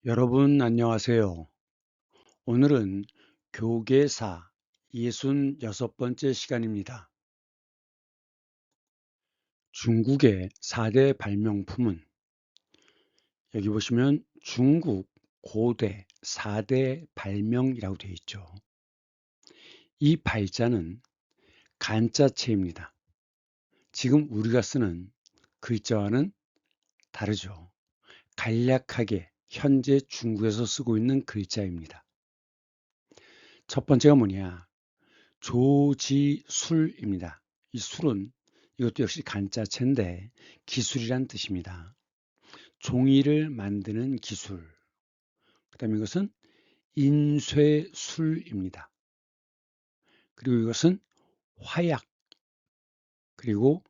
여러분 안녕하세요. 오늘은 교계사 66번째 시간입니다. 중국의 4대 발명품은 여기 보시면 중국 고대 4대 발명이라고 되어 있죠. 이 발자는 간자체입니다. 지금 우리가 쓰는 글자와는 다르죠. 간략하게 현재 중국에서 쓰고 있는 글자입니다. 첫 번째가 뭐냐? 조지술입니다. 이 술은 이것도 역시 간자체인데 기술이란 뜻입니다. 종이를 만드는 기술. 그 다음에 이것은 인쇄술입니다. 그리고 이것은 화약, 그리고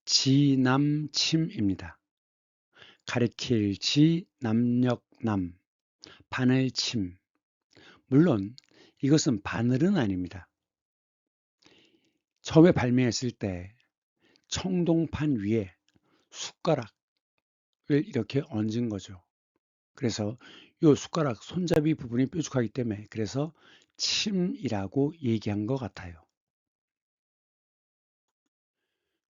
지남침입니다. 가리킬 지, 남녘남, 바늘침. 물론 이것은 바늘은 아닙니다. 처음에 발명했을 때 청동판 위에 숟가락을 이렇게 얹은 거죠. 그래서 이 숟가락 손잡이 부분이 뾰족하기 때문에 그래서 침이라고 얘기한 것 같아요.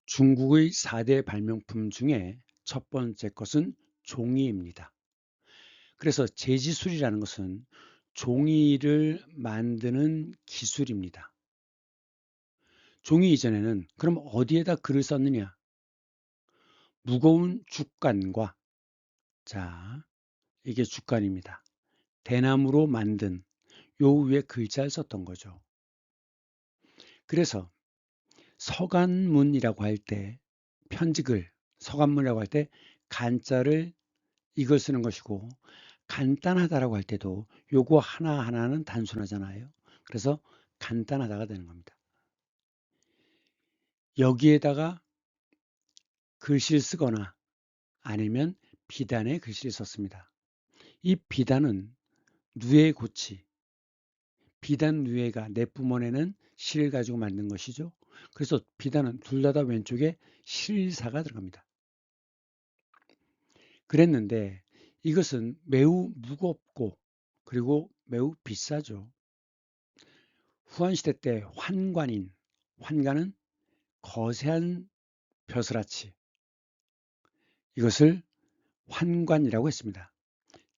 중국의 4대 발명품 중에 첫 번째 것은 종이입니다. 그래서 제지술이라는 것은 종이를 만드는 기술입니다. 종이 이전에는 그럼 어디에다 글을 썼느냐? 무거운 죽간과, 자, 이게 죽간입니다. 대나무로 만든 요 위에 글자를 썼던 거죠. 그래서 서간문이라고 할 때 편직을 서간문이라고 할 때 간자를 이걸 쓰는 것이고, 간단하다라고 할 때도 요거 하나하나는 단순하잖아요. 그래서 간단하다가 되는 겁니다. 여기에다가 글씨를 쓰거나 아니면 비단에 글씨를 썼습니다. 이 비단은 누에고치, 비단 누에가 내뿜어내는 실을 가지고 만든 것이죠. 그래서 비단은 둘 다 왼쪽에 실사가 들어갑니다. 그랬는데 이것은 매우 무겁고 그리고 매우 비싸죠. 후한시대 때 환관은 거세한 벼슬아치, 이것을 환관이라고 했습니다.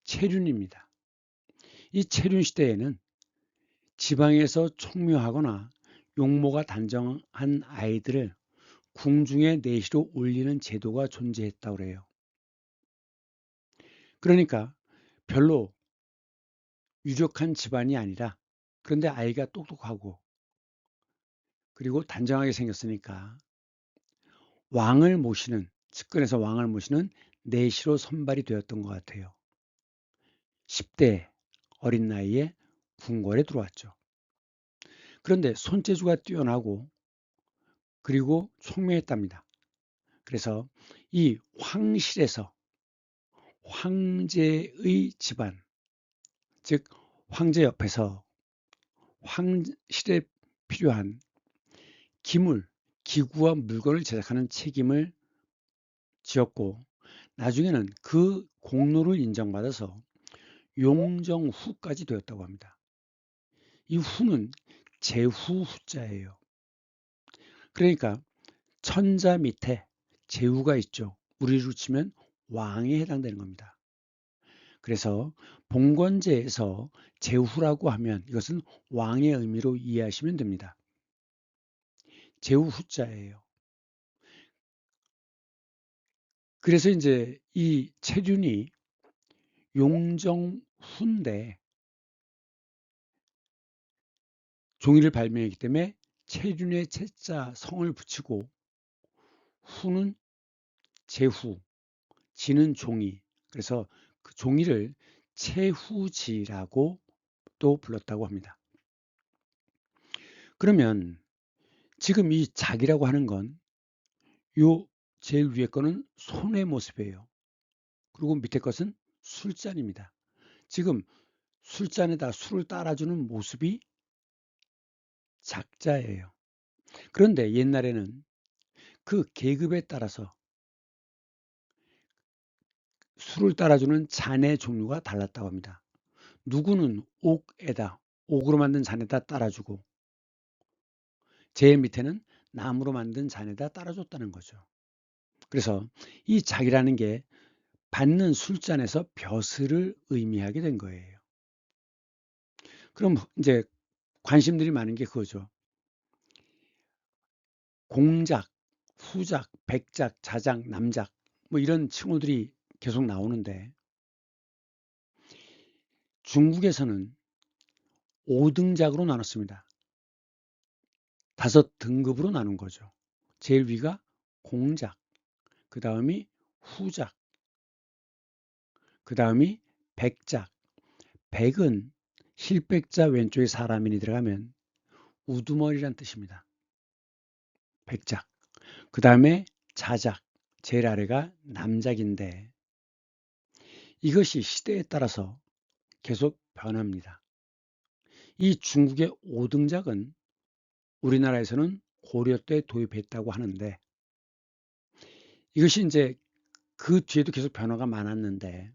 체륜입니다. 이 체륜 시대에는 지방에서 총묘하거나 용모가 단정한 아이들을 궁중에 내시로 올리는 제도가 존재했다고 그래요. 그러니까 별로 유력한 집안이 아니라, 그런데 아이가 똑똑하고 그리고 단정하게 생겼으니까 측근에서 왕을 모시는 내시로 선발이 되었던 것 같아요. 10대 어린 나이에 궁궐에 들어왔죠. 그런데 손재주가 뛰어나고 그리고 총명했답니다. 그래서 이 황실에서 황제의 집안, 즉 황제 옆에서 황실에 필요한 기구와 물건을 제작하는 책임을 지었고, 나중에는 그 공로를 인정받아서 용정후까지 되었다고 합니다. 이 후는 제후 후자예요. 그러니까 천자 밑에 제후가 있죠. 우리로 치면 왕에 해당되는 겁니다. 그래서 봉건제에서 제후라고 하면 이것은 왕의 의미로 이해하시면 됩니다. 제후 후자예요. 그래서 이제 이 체륜이 용정후인데 종이를 발명했기 때문에 체륜의 체자 성을 붙이고 후는 제후, 지는 종이. 그래서 그 종이를 체후지라고 또 불렀다고 합니다. 그러면 지금 이 작이라고 하는 건 요 제일 위에 거는 손의 모습이에요. 그리고 밑에 것은 술잔입니다. 지금 술잔에다 술을 따라주는 모습이 작자예요. 그런데 옛날에는 그 계급에 따라서 수를 따라주는 잔의 종류가 달랐다고 합니다. 누구는 옥으로 만든 잔에다 따라주고 제일 밑에는 나무로 만든 잔에다 따라줬다는 거죠. 그래서 이 작이라는 게 받는 술잔에서 벼슬을 의미하게 된 거예요. 그럼 이제 관심들이 많은 게 그거죠. 공작, 후작, 백작, 자작, 남작 뭐 이런 칭호들이 계속 나오는데 중국에서는 5등작으로 나눴습니다. 5등급으로 나눈 거죠. 제일 위가 공작, 그 다음이 후작, 그 다음이 백작. 백은 실백자 왼쪽에 사람인이 들어가면 우두머리란 뜻입니다. 백작. 그 다음에 자작, 제일 아래가 남작인데 이것이 시대에 따라서 계속 변합니다. 이 중국의 5등작은 우리나라에서는 고려 때 도입했다고 하는데 이것이 이제 그 뒤에도 계속 변화가 많았는데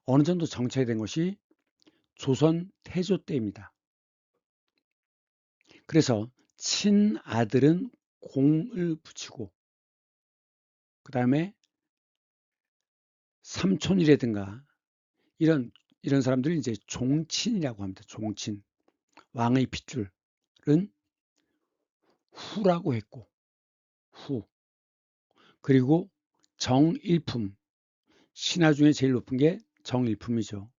어느 정도 정체된 것이 조선 태조 때입니다. 그래서 친아들은 공을 붙이고 그 다음에 삼촌이라든가 이런 사람들이 이제 종친이라고 합니다. 종친. 왕의 핏줄은 후라고 했고 후. 그리고 정일품. 신하 중에 제일 높은 게 정일품이죠.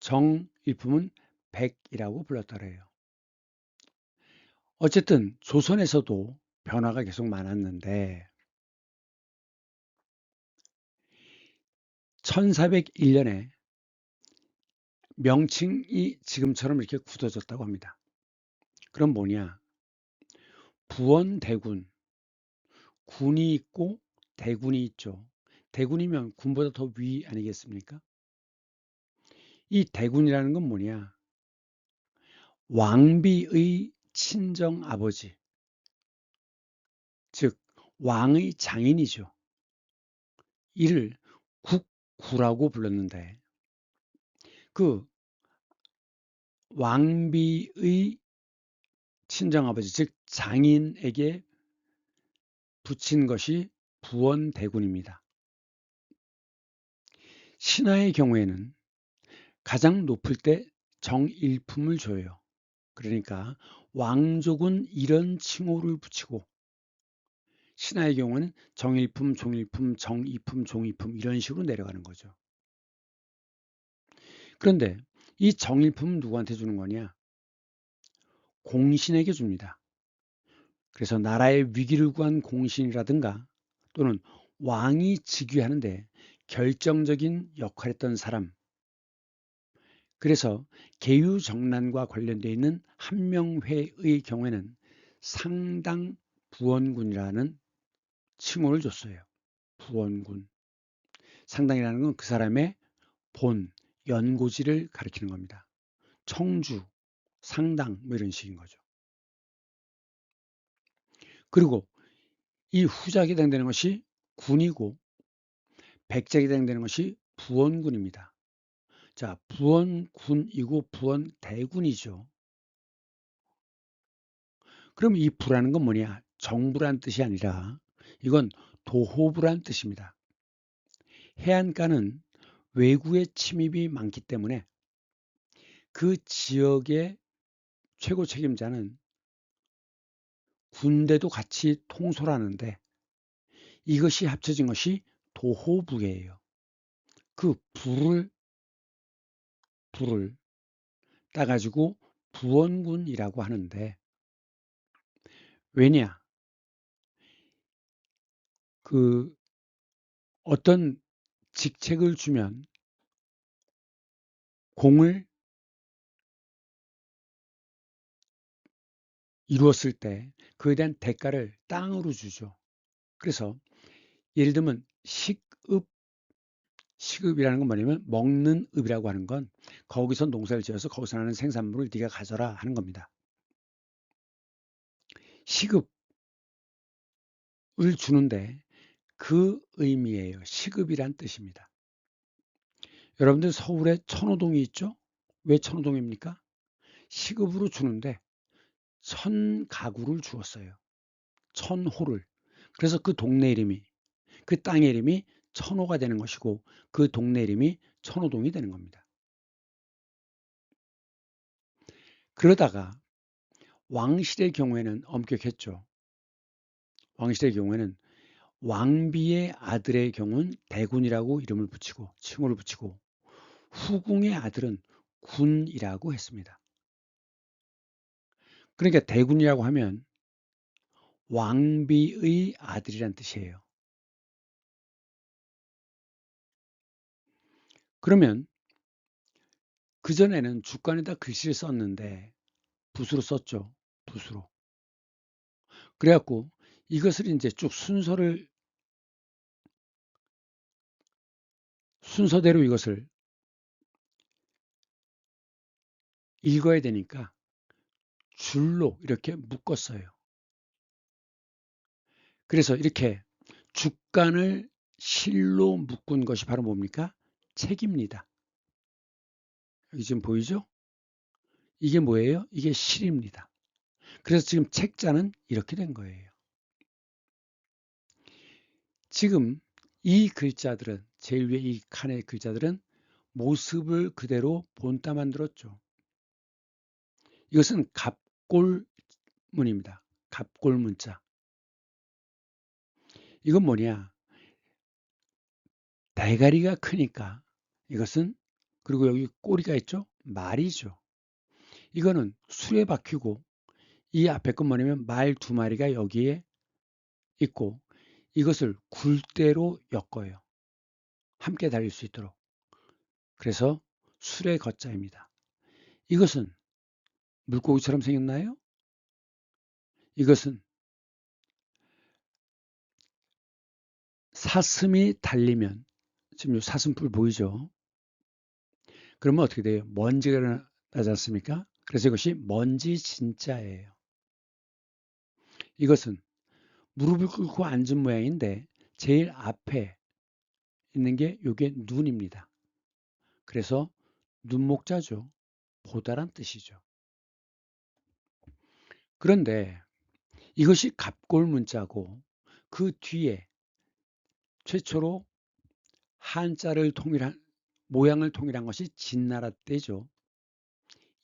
정일품은 백이라고 불렀더래요. 어쨌든 조선에서도 변화가 계속 많았는데 1401년에 명칭이 지금처럼 이렇게 굳어졌다고 합니다. 그럼 뭐냐? 부원대군, 군이 있고 대군이 있죠. 대군이면 군보다 더 위 아니겠습니까? 이 대군이라는 건 뭐냐? 왕비의 친정 아버지, 즉 왕의 장인이죠. 이를 국구라고 불렀는데 그 왕비의 친정아버지, 즉 장인에게 붙인 것이 부원대군입니다. 신하의 경우에는 가장 높을 때 정일품을 줘요. 그러니까 왕족은 이런 칭호를 붙이고 신하의 경우는 정일품, 종일품, 정이품, 종이품 이런 식으로 내려가는 거죠. 그런데 이 정일품은 누구한테 주는 거냐? 공신에게 줍니다. 그래서 나라의 위기를 구한 공신이라든가 또는 왕이 즉위하는데 결정적인 역할을 했던 사람, 그래서 계유정난과 관련되어 있는 한명회의 경우에는 상당 부원군이라는 칭호를 줬어요. 부원군. 상당이라는 건 그 사람의 본, 연고지를 가리키는 겁니다. 청주, 상당 뭐 이런 식인 거죠. 그리고 이 후작에 해당되는 것이 군이고 백작에 해당되는 것이 부원군입니다. 자, 부원군이고 부원대군이죠. 그럼 이 부라는 건 뭐냐? 정부란 뜻이 아니라 이건 도호부란 뜻입니다. 해안가는 외구의 침입이 많기 때문에 그 지역의 최고 책임자는 군대도 같이 통솔하는데 이것이 합쳐진 것이 도호부예요. 그 부를 따가지고 부원군이라고 하는데 왜냐? 그 어떤 직책을 주면 공을 이루었을 때 그에 대한 대가를 땅으로 주죠. 그래서 예를 들면 식읍이라는 건 뭐냐면 먹는 읍이라고 하는 건 거기서 농사를 지어서 거기서 나는 생산물을 네가 가져라 하는 겁니다. 식읍을 주는데 그 의미예요. 시급이란 뜻입니다. 여러분들 서울에 천호동이 있죠? 왜 천호동입니까? 시급으로 주는데 1000가구를 주었어요. 1000호를. 그래서 그 동네 이름이, 그 땅의 이름이 천호가 되는 것이고 그 동네 이름이 천호동이 되는 겁니다. 그러다가 왕실의 경우에는 엄격했죠. 왕실의 경우에는 왕비의 아들의 경우는 대군이라고 이름을 붙이고 칭호를 붙이고 후궁의 아들은 군이라고 했습니다. 그러니까 대군이라고 하면 왕비의 아들이란 뜻이에요. 그러면 그전에는 주간에다 글씨를 썼는데 붓으로 썼죠. 붓으로. 그래갖고 이것을 이제 쭉 순서대로 이것을 읽어야 되니까 줄로 이렇게 묶었어요. 그래서 이렇게 주간을 실로 묶은 것이 바로 뭡니까? 책입니다. 여기 지금 보이죠? 이게 뭐예요? 이게 실입니다. 그래서 지금 책자는 이렇게 된 거예요. 지금 이 글자들은 제일 위에 이 칸의 글자들은 모습을 그대로 본따 만들었죠. 이것은 갑골문입니다. 갑골문자. 이건 뭐냐? 대가리가 크니까 이것은, 그리고 여기 꼬리가 있죠? 말이죠. 이거는 수레 바퀴고 이 앞에 건 뭐냐면 말 2마리가 여기에 있고 이것을 굴대로 엮어요. 함께 달릴 수 있도록. 그래서 수레 거자입니다. 이것은 물고기처럼 생겼나요? 이것은 사슴이 달리면, 지금 이 사슴뿔 보이죠? 그러면 어떻게 돼요? 먼지가 나지 않습니까? 그래서 이것이 먼지 진짜예요. 이것은 무릎을 꿇고 앉은 모양인데 제일 앞에 있는 게 이게 눈입니다. 그래서 눈목자죠. 보다란 뜻이죠. 그런데 이것이 갑골문자고 그 뒤에 최초로 한자를 통일한, 모양을 통일한 것이 진나라 때죠.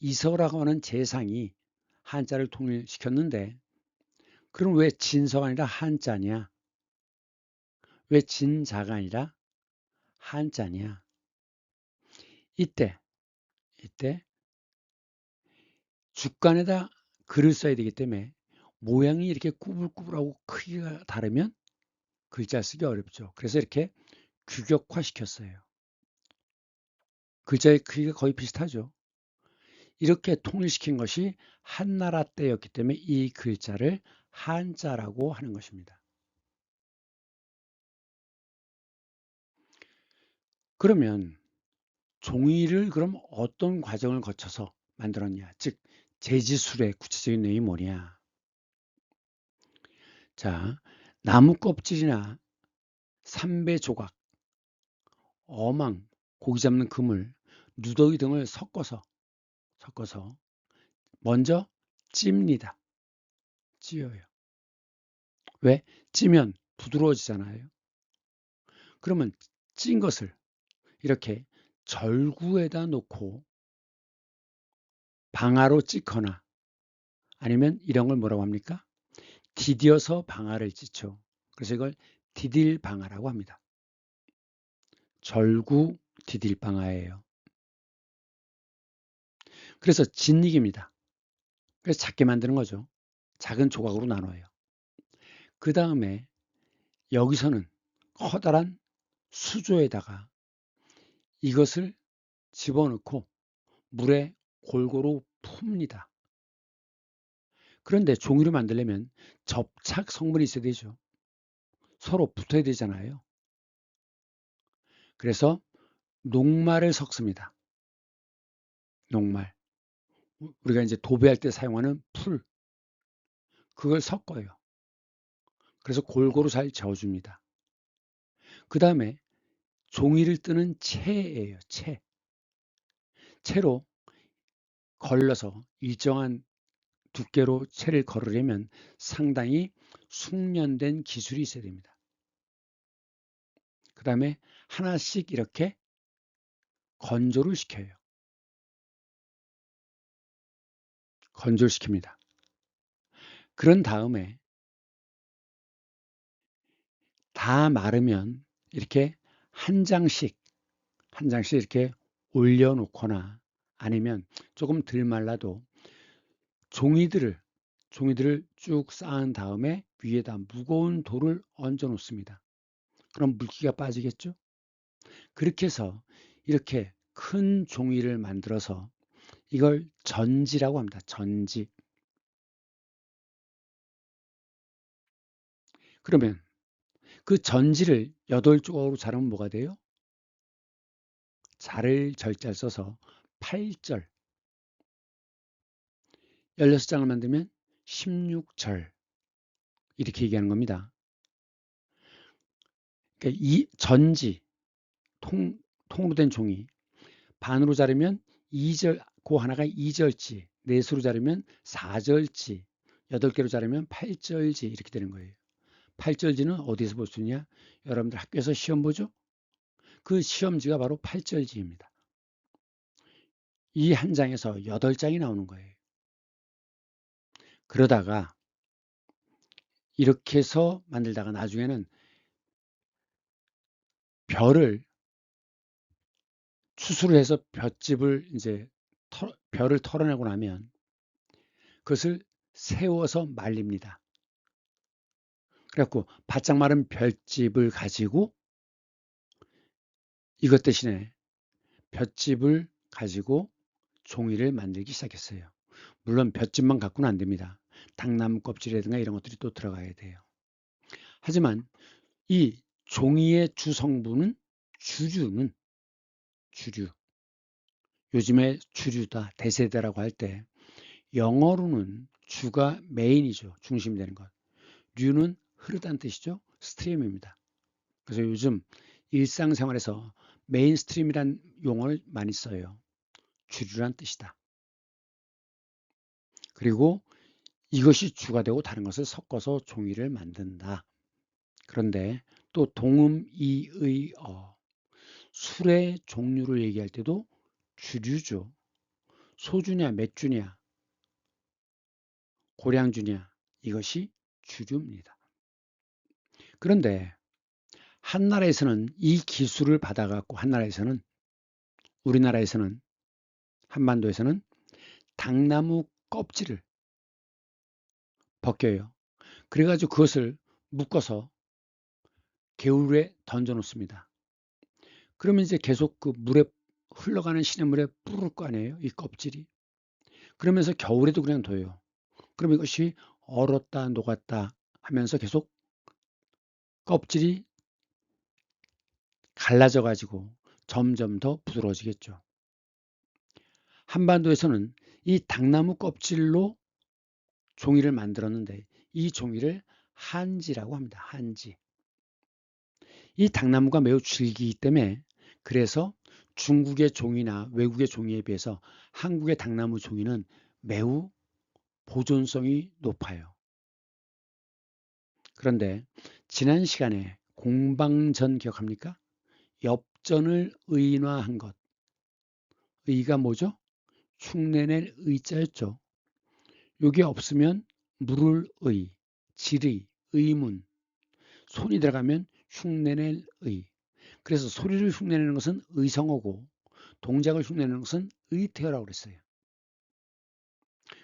이서라고 하는 재상이 한자를 통일시켰는데 그럼 왜 진서가 아니라 한자냐? 왜 진자가 아니라 한자냐? 이때 주간에다 글을 써야 되기 때문에 모양이 이렇게 꾸불꾸불하고 크기가 다르면 글자 쓰기 어렵죠. 그래서 이렇게 규격화시켰어요. 글자의 크기가 거의 비슷하죠. 이렇게 통일시킨 것이 한나라 때였기 때문에 이 글자를 한자라고 하는 것입니다. 그러면 종이를 그럼 어떤 과정을 거쳐서 만들었냐? 즉 제지술의 구체적인 내용이 뭐냐? 자, 나무 껍질이나 삼배 조각, 어망, 고기 잡는 그물, 누더기 등을 섞어서 먼저 찝니다. 찧어요. 왜? 찌면 부드러워지잖아요. 그러면 찐 것을 이렇게 절구에다 놓고 방아로 찢거나 아니면 이런 걸 뭐라고 합니까? 디뎌서 방아를 찢죠. 그래서 이걸 디딜방아라고 합니다. 절구 디딜방아예요. 그래서 진익입니다. 그래서 작게 만드는 거죠. 작은 조각으로 나눠요. 그 다음에 여기서는 커다란 수조에다가 이것을 집어넣고 물에 골고루 풉니다. 그런데 종이를 만들려면 접착 성분이 있어야 되죠. 서로 붙어야 되잖아요. 그래서 녹말을 섞습니다. 녹말. 우리가 이제 도배할 때 사용하는 풀. 그걸 섞어요. 그래서 골고루 잘 저어줍니다. 그 다음에 종이를 뜨는 채예요. 채. 채로 걸러서 일정한 두께로 채를 걸으려면 상당히 숙련된 기술이 있어야 됩니다. 그 다음에 하나씩 이렇게 건조를 시켜요. 건조를 시킵니다. 그런 다음에 다 마르면 이렇게 한 장씩 이렇게 올려놓거나 아니면 조금 덜 말라도 종이들을 쭉 쌓은 다음에 위에다 무거운 돌을 얹어 놓습니다. 그럼 물기가 빠지겠죠? 그렇게 해서 이렇게 큰 종이를 만들어서 이걸 전지라고 합니다. 전지. 그러면 그 전지를 8조각으로 자르면 뭐가 돼요? 자를 절자를 써서 8절. 16장을 만들면 16절. 이렇게 얘기하는 겁니다. 그러니까 이 전지, 통으로 된 종이 반으로 자르면 2절, 그 하나가 2절지, 넷으로 자르면 4절지, 8개로 자르면 8절지 이렇게 되는 거예요. 8절지는 어디서 볼 수 있냐? 여러분들 학교에서 시험 보죠? 그 시험지가 바로 8절지입니다. 이 한 장에서 8장이 나오는 거예요. 그러다가 이렇게 해서 만들다가 나중에는 별을 추수를 해서 볏짚을 이제 별을 털어내고 나면 그것을 세워서 말립니다. 그래갖고 바짝 마른 볏짚을 가지고 이것 대신에 볏짚을 가지고 종이를 만들기 시작했어요. 물론 볏짚만 갖고는 안 됩니다. 당나무 껍질이라든가 이런 것들이 또 들어가야 돼요. 하지만 이 종이의 주성분은 주류. 요즘에 주류다, 대세대라고 할 때 영어로는 주가 메인이죠. 중심이 되는 것. 류는 흐르다는 뜻이죠. 스트림입니다. 그래서 요즘 일상생활에서 메인스트림이란 용어를 많이 써요. 주류란 뜻이다. 그리고 이것이 주가 되고 다른 것을 섞어서 종이를 만든다. 그런데 또 동음이의어, 술의 종류를 얘기할 때도 주류죠. 소주냐 맥주냐 고량주냐 이것이 주류입니다. 그런데 한 나라에서는 이 기술을 받아갖고 우리나라에서는 한반도에서는 당나무 껍질을 벗겨요. 그래가지고 그것을 묶어서 개울에 던져 놓습니다. 그러면 이제 계속 그 물에 흘러가는 시냇물에 뿌를 거 아니에요, 이 껍질이. 그러면서 겨울에도 그냥 둬요. 그럼 이것이 얼었다 녹았다 하면서 계속 껍질이 갈라져 가지고 점점 더 부드러워지겠죠. 한반도에서는 이 당나무 껍질로 종이를 만들었는데 이 종이를 한지라고 합니다. 한지. 이 당나무가 매우 질기기 때문에 그래서 중국의 종이나 외국의 종이에 비해서 한국의 당나무 종이는 매우 보존성이 높아요. 그런데 지난 시간에 공방전 기억합니까? 엽전을 의인화한 것. 의가 뭐죠? 흉내낼 의자였죠. 이게 없으면 물을 의, 질의, 의문, 손이 들어가면 흉내낼 의. 그래서 소리를 흉내내는 것은 의성어고 동작을 흉내내는 것은 의태어라고 그랬어요.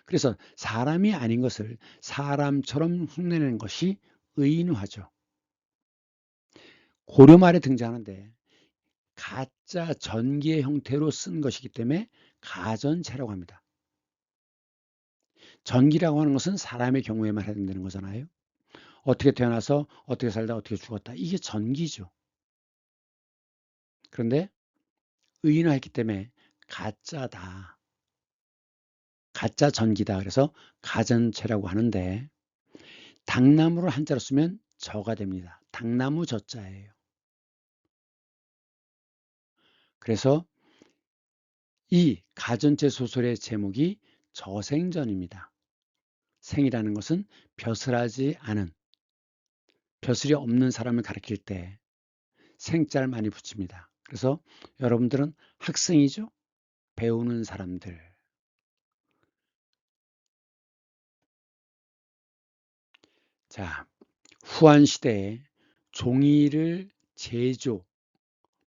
그래서 사람이 아닌 것을 사람처럼 흉내내는 것이 의인화죠. 고려 말에 등장하는데 가짜 전기의 형태로 쓴 것이기 때문에 가전체라고 합니다. 전기라고 하는 것은 사람의 경우에만 해당되는 거잖아요. 어떻게 태어나서 어떻게 살다 어떻게 죽었다. 이게 전기죠. 그런데 의인화했기 때문에 가짜다. 가짜 전기다. 그래서 가전체라고 하는데 당나무를 한자로 쓰면 저가 됩니다. 당나무 저자예요. 그래서 이 가전체 소설의 제목이 저생전입니다. 생이라는 것은 벼슬하지 않은, 벼슬이 없는 사람을 가리킬 때 생자를 많이 붙입니다. 그래서 여러분들은 학생이죠? 배우는 사람들. 자, 후한 시대에 종이를 제조,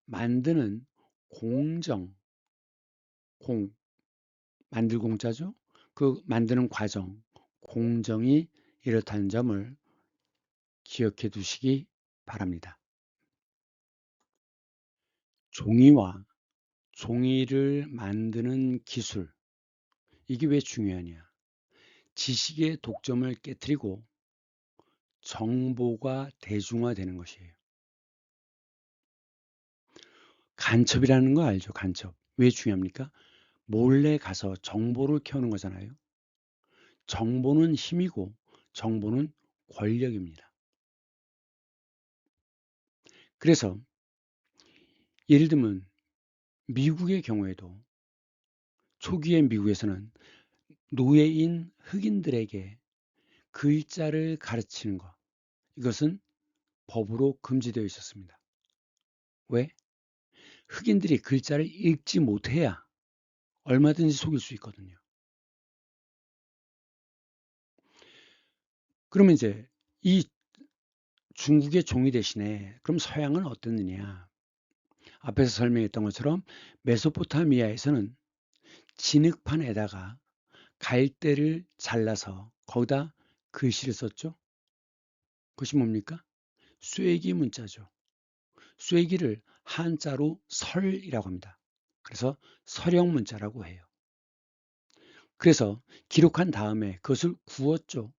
만드는 공정, 만들 공자죠? 그 만드는 과정, 공정이 이렇다는 점을 기억해 두시기 바랍니다. 종이와 종이를 만드는 기술, 이게 왜 중요하냐? 지식의 독점을 깨뜨리고 정보가 대중화되는 것이에요. 간첩이라는 거 알죠? 간첩. 왜 중요합니까? 몰래 가서 정보를 캐오는 거잖아요. 정보는 힘이고 정보는 권력입니다. 그래서 예를 들면 미국의 경우에도 초기의 미국에서는 노예인 흑인들에게 글자를 가르치는 것, 이것은 법으로 금지되어 있었습니다. 왜? 흑인들이 글자를 읽지 못해야 얼마든지 속일 수 있거든요. 그러면 이제 이 중국의 종이 대신에 그럼 서양은 어땠느냐? 앞에서 설명했던 것처럼 메소포타미아에서는 진흙판에다가 갈대를 잘라서 거기다 글씨를 썼죠. 그것이 뭡니까? 쇠기 문자죠. 쇠기를 한자로 설이라고 합니다. 그래서 설형 문자라고 해요. 그래서 기록한 다음에 그것을 구웠죠.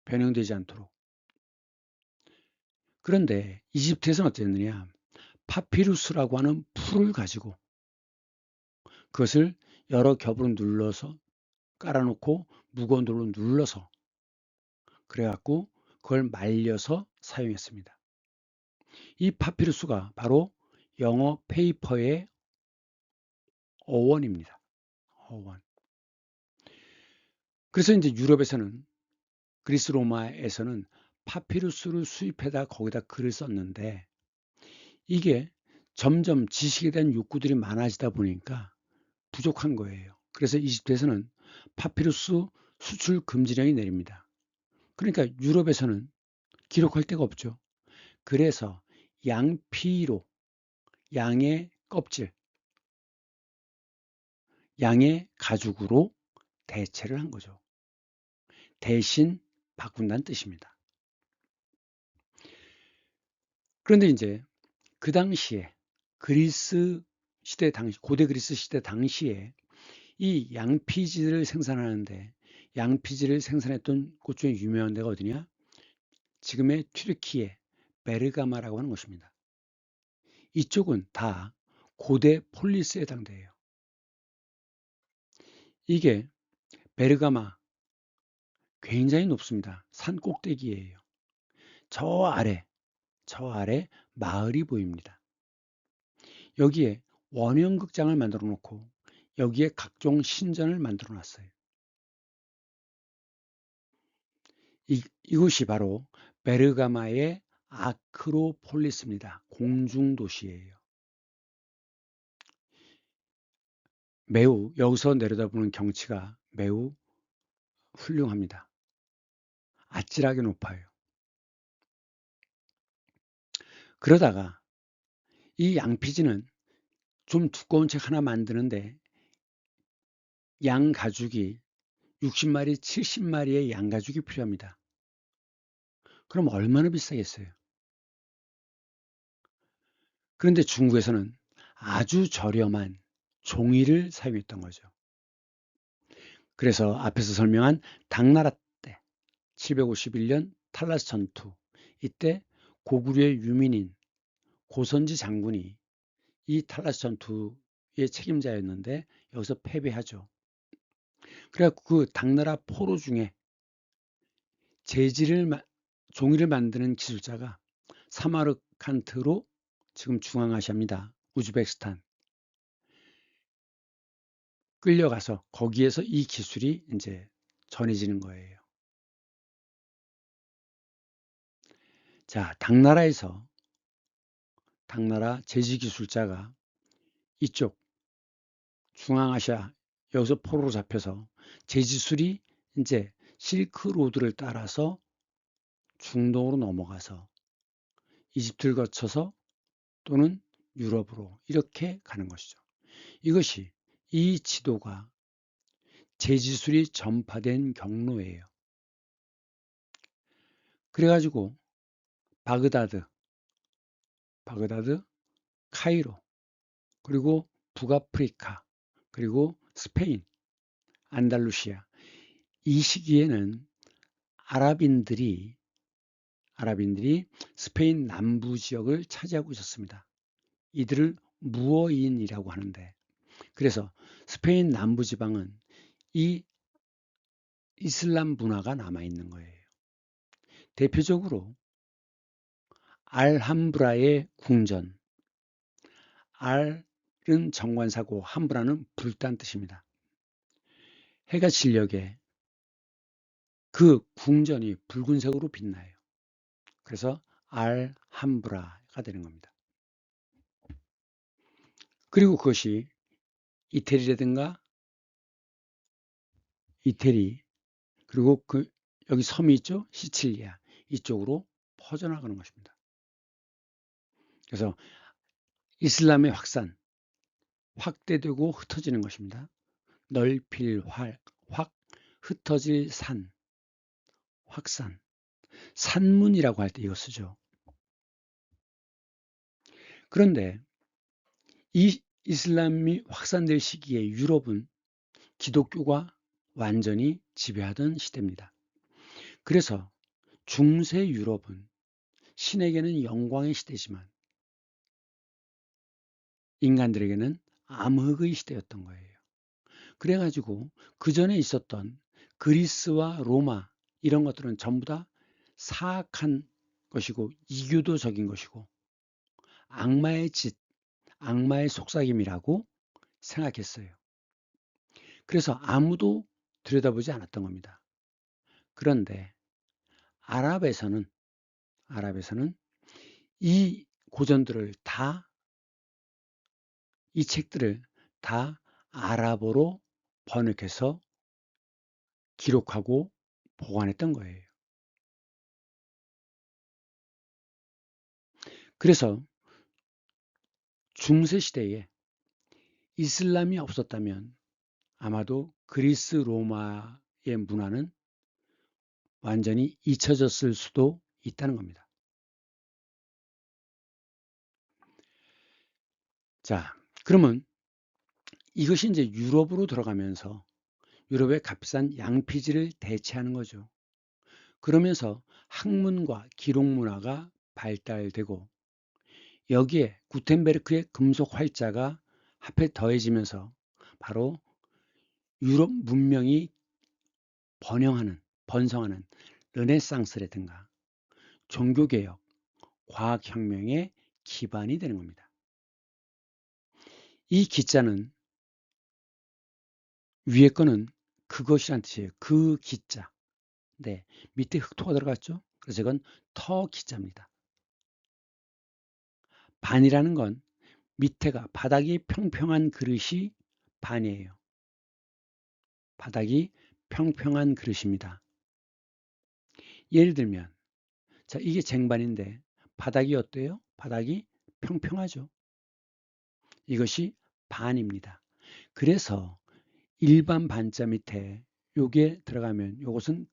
변형되지 않도록. 그런데 이집트에서는 어땠느냐? 파피루스라고 하는 풀을 가지고 그것을 여러 겹으로 눌러서 깔아놓고 무거운 돌로 눌러서 그래갖고 그걸 말려서 사용했습니다. 이 파피루스가 바로 영어 페이퍼의 어원입니다. 어원. 그래서 이제 유럽에서는 그리스 로마에서는 파피루스를 수입해다 거기다 글을 썼는데 이게 점점 지식에 대한 욕구들이 많아지다 보니까 부족한 거예요. 그래서 이집트에서는 파피루스 수출 금지령이 내립니다. 그러니까 유럽에서는 기록할 데가 없죠. 그래서 양피로, 양의 껍질, 양의 가죽으로 대체를 한 거죠. 대신 바꾼다는 뜻입니다. 그런데 이제 그 당시에 그리스 시대 당시, 고대 그리스 시대 당시에 이 양피지를 생산하는데 양피지를 생산했던 곳 중에 유명한 데가 어디냐? 지금의 튀르키예 베르가마라고 하는 곳입니다. 이쪽은 다 고대 폴리스에 해당돼요. 이게 베르가마 굉장히 높습니다. 산 꼭대기예요. 저 아래, 저 아래 마을이 보입니다. 여기에 원형극장을 만들어 놓고 여기에 각종 신전을 만들어 놨어요. 이곳이 바로 베르가마의 아크로폴리스입니다. 공중도시예요. 매우 여기서 내려다보는 경치가 매우 훌륭합니다. 아찔하게 높아요. 그러다가 이 양피지는 좀 두꺼운 책 하나 만드는데 양 가죽이 60마리, 70마리의 양 가죽이 필요합니다. 그럼 얼마나 비싸겠어요? 그런데 중국에서는 아주 저렴한 종이를 사용했던 거죠. 그래서 앞에서 설명한 당나라 때 751년 탈라스 전투, 이때 고구려의 유민인 고선지 장군이 이 탈라스 전투의 책임자였는데 여기서 패배하죠. 그래갖고 그 당나라 포로 중에 종이를 만드는 기술자가 사마르칸트로, 지금 중앙아시아입니다. 우즈베키스탄. 끌려가서 거기에서 이 기술이 이제 전해지는 거예요. 자, 당나라 제지기술자가 이쪽 중앙아시아 여기서 포로로 잡혀서 제지술이 이제 실크로드를 따라서 중동으로 넘어가서 이집트를 거쳐서 또는 유럽으로 이렇게 가는 것이죠. 이것이 이 지도가 제지술이 전파된 경로예요. 그래가지고 바그다드, 카이로, 그리고 북아프리카, 그리고 스페인, 안달루시아 이 시기에는 아랍인들이 스페인 남부 지역을 차지하고 있었습니다. 이들을 무어인이라고 하는데 그래서 스페인 남부 지방은 이 이슬람 문화가 남아 있는 거예요. 대표적으로 알함브라의 궁전, 알은 정관사고 함브라는 붉다는 뜻입니다. 해가 진녘에 그 궁전이 붉은색으로 빛나요. 그래서 알함브라가 되는 겁니다. 그리고 그것이 이태리라든가 이태리 그리고 여기 섬이 있죠. 시칠리아 이쪽으로 퍼져나가는 것입니다. 그래서 이슬람의 확대되고 흩어지는 것입니다. 넓힐 확 흩어질 산 확산 산문이라고 할 때 이거 쓰죠. 그런데 이 이슬람이 확산될 시기에 유럽은 기독교가 완전히 지배하던 시대입니다. 그래서 중세 유럽은 신에게는 영광의 시대지만 인간들에게는 암흑의 시대였던 거예요. 그래가지고 그 전에 있었던 그리스와 로마 이런 것들은 전부 다 사악한 것이고 이교도적인 것이고 악마의 악마의 속삭임이라고 생각했어요. 그래서 아무도 들여다보지 않았던 겁니다. 그런데 아랍에서는 이 고전들을 이 책들을 다 아랍어로 번역해서 기록하고 보관했던 거예요. 그래서 중세 시대에 이슬람이 없었다면 아마도 그리스 로마의 문화는 완전히 잊혀졌을 수도 있다는 겁니다. 자, 그러면 이것이 이제 유럽으로 들어가면서 유럽의 값비싼 양피지를 대체하는 거죠. 그러면서 학문과 기록 문화가 발달되고 여기에 구텐베르크의 금속 활자가 합해 더해지면서 바로 유럽 문명이 번성하는 르네상스라든가 종교개혁, 과학혁명의 기반이 되는 겁니다. 이 기자는 위에 거는 그것이란 뜻이에요. 그 기자. 네, 밑에 흑토가 들어갔죠. 그래서 이건 터 기자입니다. 반이라는 건 밑에가 바닥이 평평한 그릇이 반이에요. 바닥이 평평한 그릇입니다. 예를 들면 자 이게 쟁반인데 바닥이 어때요? 바닥이 평평하죠. 이것이 반입니다. 그래서 일반 반자 밑에 요게 들어가면 요것은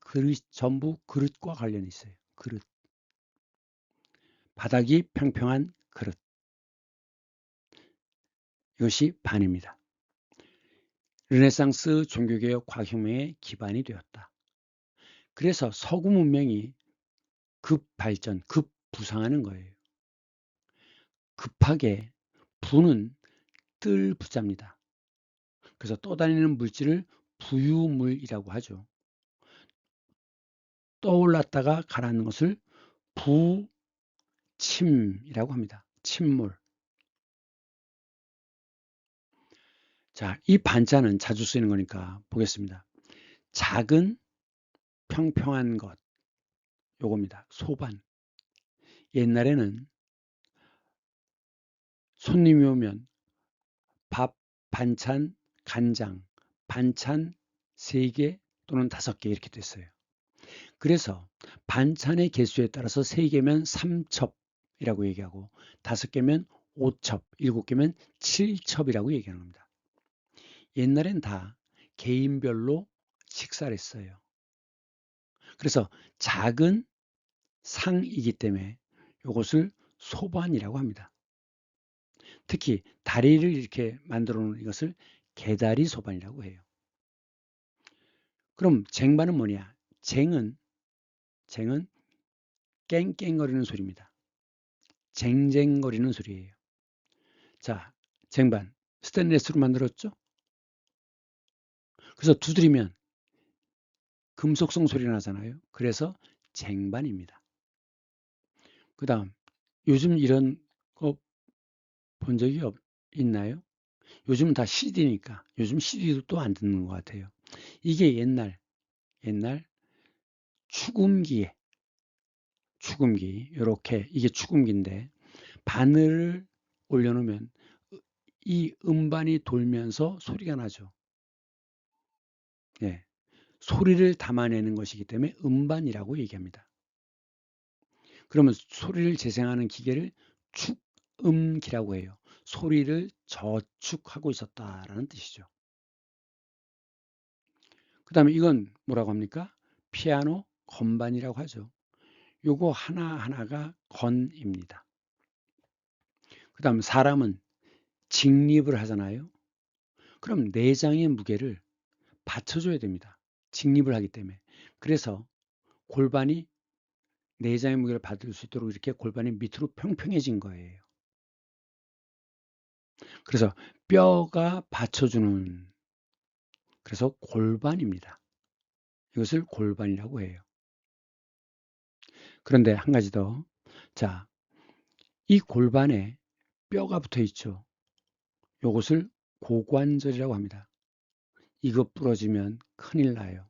전부 그릇과 관련이 있어요. 그릇. 바닥이 평평한 그릇. 이것이 반입니다. 르네상스 종교개혁 과학혁명의 기반이 되었다. 그래서 서구 문명이 급발전, 급부상하는 거예요. 급하게 부는 뜰 부자입니다. 그래서 떠다니는 물질을 부유물이라고 하죠. 떠올랐다가 가라앉는 것을 부침이라고 합니다. 침몰. 자, 이 반자는 자주 쓰이는 거니까 보겠습니다. 작은 평평한 것, 요겁니다. 소반. 옛날에는 손님이 오면 밥, 반찬, 간장, 반찬 3개 또는 5개 이렇게 됐어요. 그래서 반찬의 개수에 따라서 3개면 3첩이라고 얘기하고 5개면 5첩, 7개면 7첩이라고 얘기하는 겁니다. 옛날엔 다 개인별로 식사를 했어요. 그래서 작은 상이기 때문에 이것을 소반이라고 합니다. 특히 다리를 이렇게 만들어 놓은 이것을 개다리 소반이라고 해요. 그럼 쟁반은 뭐냐? 쟁은 깽깽거리는 소리입니다. 쟁쟁거리는 소리예요. 자, 쟁반 스테인리스로 만들었죠? 그래서 두드리면 금속성 소리 나잖아요. 그래서 쟁반입니다. 그 다음 요즘 이런 거 본 적이 있나요? 요즘은 다 CD니까 요즘 CD도 또 안 듣는 것 같아요. 이게 옛날 축음기 이렇게 이게 축음기인데 바늘을 올려놓으면 이 음반이 돌면서 소리가 나죠. 예, 소리를 담아내는 것이기 때문에 음반이라고 얘기합니다. 그러면 소리를 재생하는 기계를 축음기라고 해요. 소리를 저축하고 있었다라는 뜻이죠. 그 다음에 이건 뭐라고 합니까? 피아노 건반이라고 하죠. 요거 하나하나가 건입니다. 그 다음 사람은 직립을 하잖아요. 그럼 내장의 무게를 받쳐줘야 됩니다. 직립을 하기 때문에. 그래서 골반이 내장의 무게를 받을 수 있도록 이렇게 골반이 밑으로 평평해진 거예요. 그래서 뼈가 받쳐주는, 그래서 골반입니다. 이것을 골반이라고 해요. 그런데 한 가지 더. 자, 이 골반에 뼈가 붙어 있죠. 이것을 고관절이라고 합니다. 이거 부러지면 큰일 나요.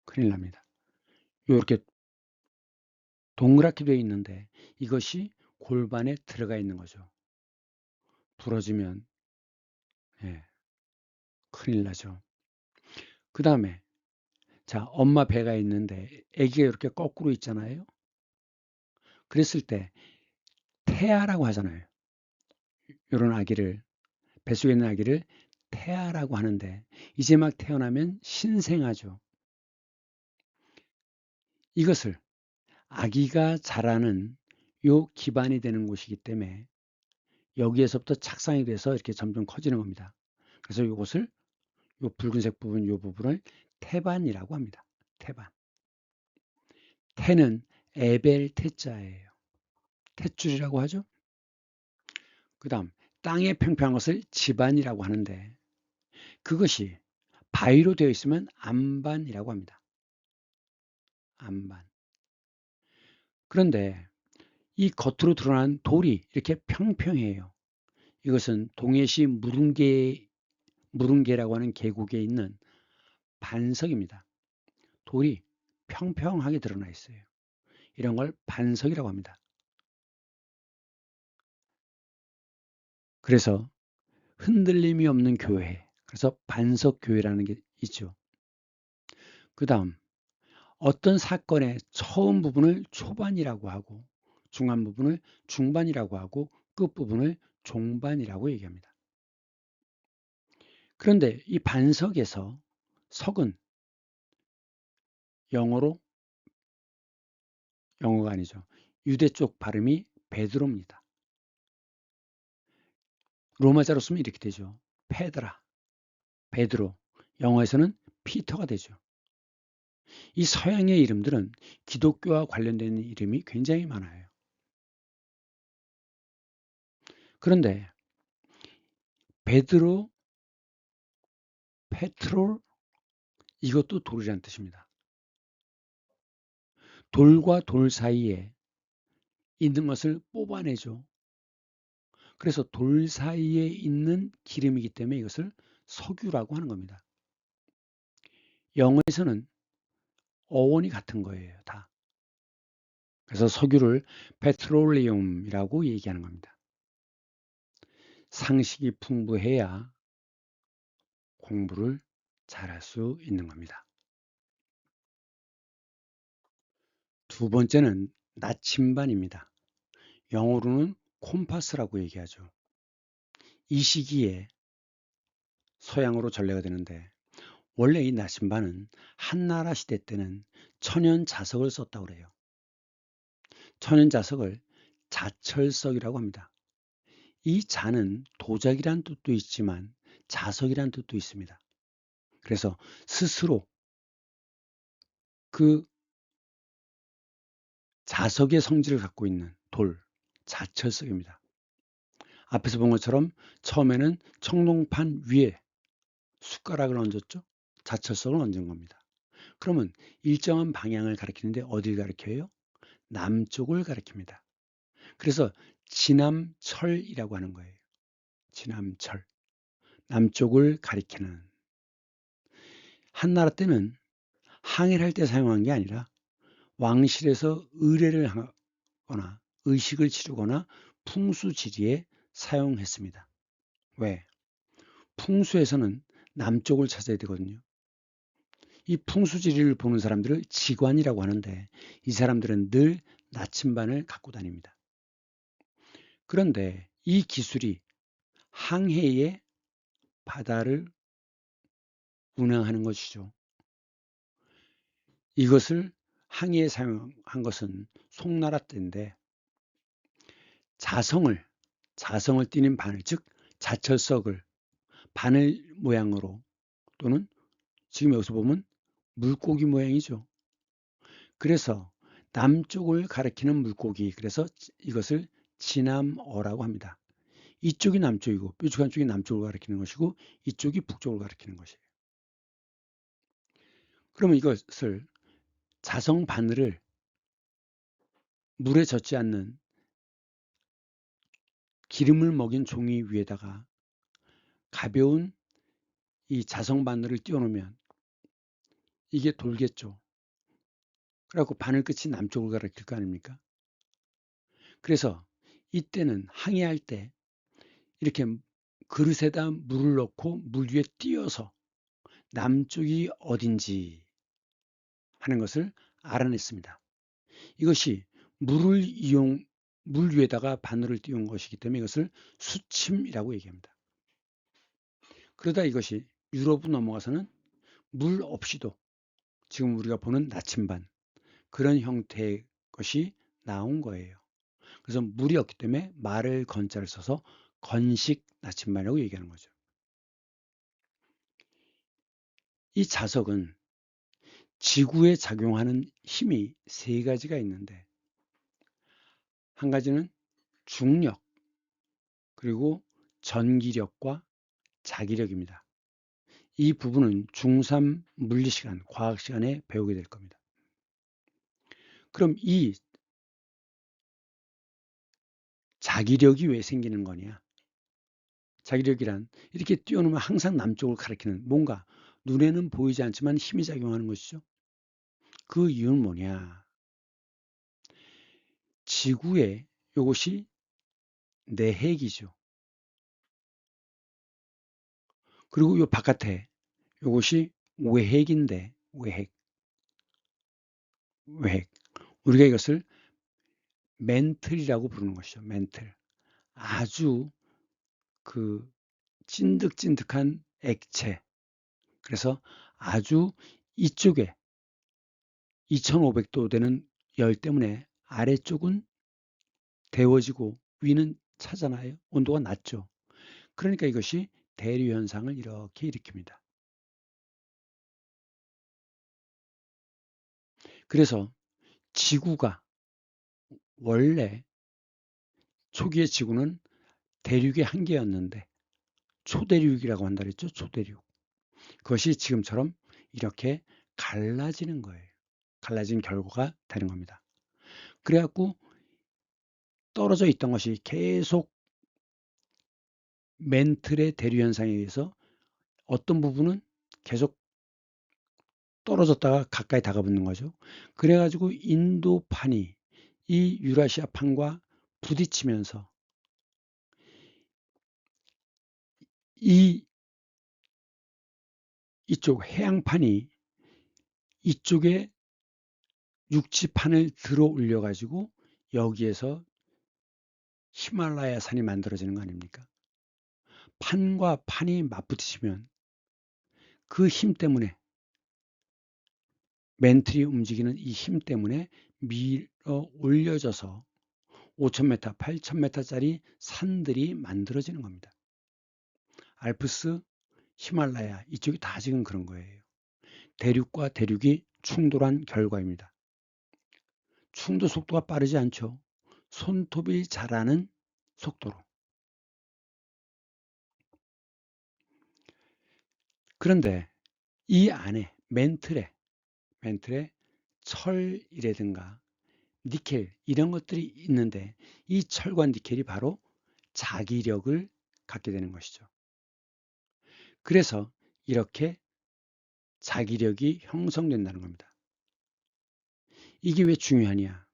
큰일 납니다. 이렇게 동그랗게 되어 있는데 이것이 골반에 들어가 있는 거죠. 부러지면 예, 큰일 나죠. 그 다음에 자, 엄마 배가 있는데 아기가 이렇게 거꾸로 있잖아요. 그랬을 때 태아라고 하잖아요. 이런 아기를, 뱃속에 있는 아기를 태아라고 하는데 이제 막 태어나면 신생아죠. 이것을 아기가 자라는 요 기반이 되는 곳이기 때문에 여기에서부터 착상이 돼서 이렇게 점점 커지는 겁니다. 그래서 이것을 요 붉은색 부분, 요 부분을 태반이라고 합니다. 태반. 태는 에벨 태자예요. 탯줄이라고 하죠. 그 다음 땅에 평평한 것을 지반이라고 하는데 그것이 바위로 되어 있으면 안반이라고 합니다. 안반. 그런데 이 겉으로 드러난 돌이 이렇게 평평해요. 이것은 동해시 무릉계라고 하는 계곡에 있는 반석입니다. 돌이 평평하게 드러나 있어요. 이런 걸 반석이라고 합니다. 그래서 흔들림이 없는 교회, 그래서 반석교회라는 게 있죠. 그 다음 어떤 사건의 처음 부분을 초반이라고 하고 중간 부분을 중반이라고 하고 끝부분을 종반이라고 얘기합니다. 그런데 이 반석에서 석은 영어가 아니죠. 유대 쪽 발음이 베드로입니다. 로마자로 쓰면 이렇게 되죠. 페드라, 베드로. 영어에서는 피터가 되죠. 이 서양의 이름들은 기독교와 관련된 이름이 굉장히 많아요. 그런데 베드로, 페트롤 이것도 돌이라는 뜻입니다. 돌과 돌 사이에 있는 것을 뽑아내죠. 그래서 돌 사이에 있는 기름이기 때문에 이것을 석유라고 하는 겁니다. 영어에서는 어원이 같은 거예요, 다. 그래서 석유를 페트롤리움이라고 얘기하는 겁니다. 상식이 풍부해야 공부를 잘할 수 있는 겁니다. 두 번째는 나침반입니다. 영어로는 콤파스라고 얘기하죠. 이 시기에 서양으로 전래가 되는데 원래 이 나침반은 한나라 시대 때는 천연 자석을 썼다고 그래요. 천연 자석을 자철석이라고 합니다. 이 자는 도자기란 뜻도 있지만 자석이란 뜻도 있습니다. 그래서 스스로 그 자석의 성질을 갖고 있는 돌, 자철석입니다. 앞에서 본 것처럼 처음에는 청동판 위에 숟가락을 얹었죠. 자철석을 얹은 겁니다. 그러면 일정한 방향을 가리키는데 어딜 가리켜요? 남쪽을 가리킵니다. 그래서 지남철이라고 하는 거예요. 지남철. 남쪽을 가리키는. 한나라 때는 항해를 할 때 사용한 게 아니라 왕실에서 의례를 하거나 의식을 치르거나 풍수지리에 사용했습니다. 왜? 풍수에서는 남쪽을 찾아야 되거든요. 이 풍수지리를 보는 사람들을 지관이라고 하는데 이 사람들은 늘 나침반을 갖고 다닙니다. 그런데 이 기술이 항해의 바다를 운항하는 것이죠. 이것을 항해에 사용한 것은 송나라 때인데 자성을 띠는 바늘, 즉 자철석을 바늘 모양으로 또는 지금 여기서 보면 물고기 모양이죠. 그래서 남쪽을 가리키는 물고기, 그래서 이것을 지남어라고 합니다. 이쪽이 남쪽이고 뾰족한 쪽이 남쪽을 가리키는 것이고 이쪽이 북쪽을 가리키는 것이에요. 그러면 이것을 자성 바늘을 물에 젖지 않는 기름을 먹인 종이 위에다가 가벼운 이 자성 바늘을 띄워놓으면 이게 돌겠죠. 그래갖고 바늘 끝이 남쪽을 가리킬 거 아닙니까? 그래서 이때는 항해할 때 이렇게 그릇에다 물을 넣고 물 위에 띄어서 남쪽이 어딘지 하는 것을 알아냈습니다. 이것이 물 위에다가 바늘을 띄운 것이기 때문에 이것을 수침이라고 얘기합니다. 그러다 이것이 유럽으로 넘어가서는 물 없이도 지금 우리가 보는 나침반 그런 형태의 것이 나온 거예요. 그래서 물이 없기 때문에 말을 건자를 써서 건식 나침반이라고 얘기하는 거죠. 이 자석은 지구에 작용하는 힘이 세 가지가 있는데 한 가지는 중력 그리고 전기력과 자기력입니다. 이 부분은 중3 물리 시간, 과학 시간에 배우게 될 겁니다. 그럼 이 자기력이 왜 생기는 거냐? 자기력이란 이렇게 띄워놓으면 항상 남쪽을 가리키는 뭔가 눈에는 보이지 않지만 힘이 작용하는 것이죠. 그 이유는 뭐냐? 지구에 이것이 내핵이죠. 그리고 이 바깥에 이것이 외핵인데 외핵. 우리가 이것을 멘틀이라고 부르는 것이죠. 멘틀. 아주 그 찐득찐득한 액체. 그래서 아주 이쪽에 2500도 되는 열 때문에 아래쪽은 데워지고 위는 차잖아요. 온도가 낮죠. 그러니까 이것이 대류 현상을 이렇게 일으킵니다. 그래서 지구가 원래 초기의 지구는 대륙의 한 개였는데 초대륙이라고 한다 그랬죠. 초대륙. 그것이 지금처럼 이렇게 갈라지는 거예요. 갈라진 결과가 되는 겁니다. 그래갖고 떨어져 있던 것이 계속 멘틀의 대류 현상에 의해서 어떤 부분은 계속 떨어졌다가 가까이 다가붙는 거죠. 그래가지고 인도판이 이 유라시아판과 부딪히면서 이 이쪽 해양판이 이쪽에 육지판을 들어 올려 가지고 여기에서 히말라야 산이 만들어지는 거 아닙니까? 판과 판이 맞붙으시면 그 힘 때문에 멘틀이 움직이는 이 힘 때문에 밀어 올려져서 5,000m, 8,000m짜리 산들이 만들어지는 겁니다. 알프스, 히말라야 이쪽이 다 지금 그런 거예요. 대륙과 대륙이 충돌한 결과입니다. 충돌 속도가 빠르지 않죠. 손톱이 자라는 속도로. 그런데 이 안에 멘틀에 철이라든가 니켈 이런 것들이 있는데 이 철과 니켈이 바로 자기력을 갖게 되는 것이죠. 그래서 이렇게 자기력이 형성된다는 겁니다. 이게 왜 중요하냐?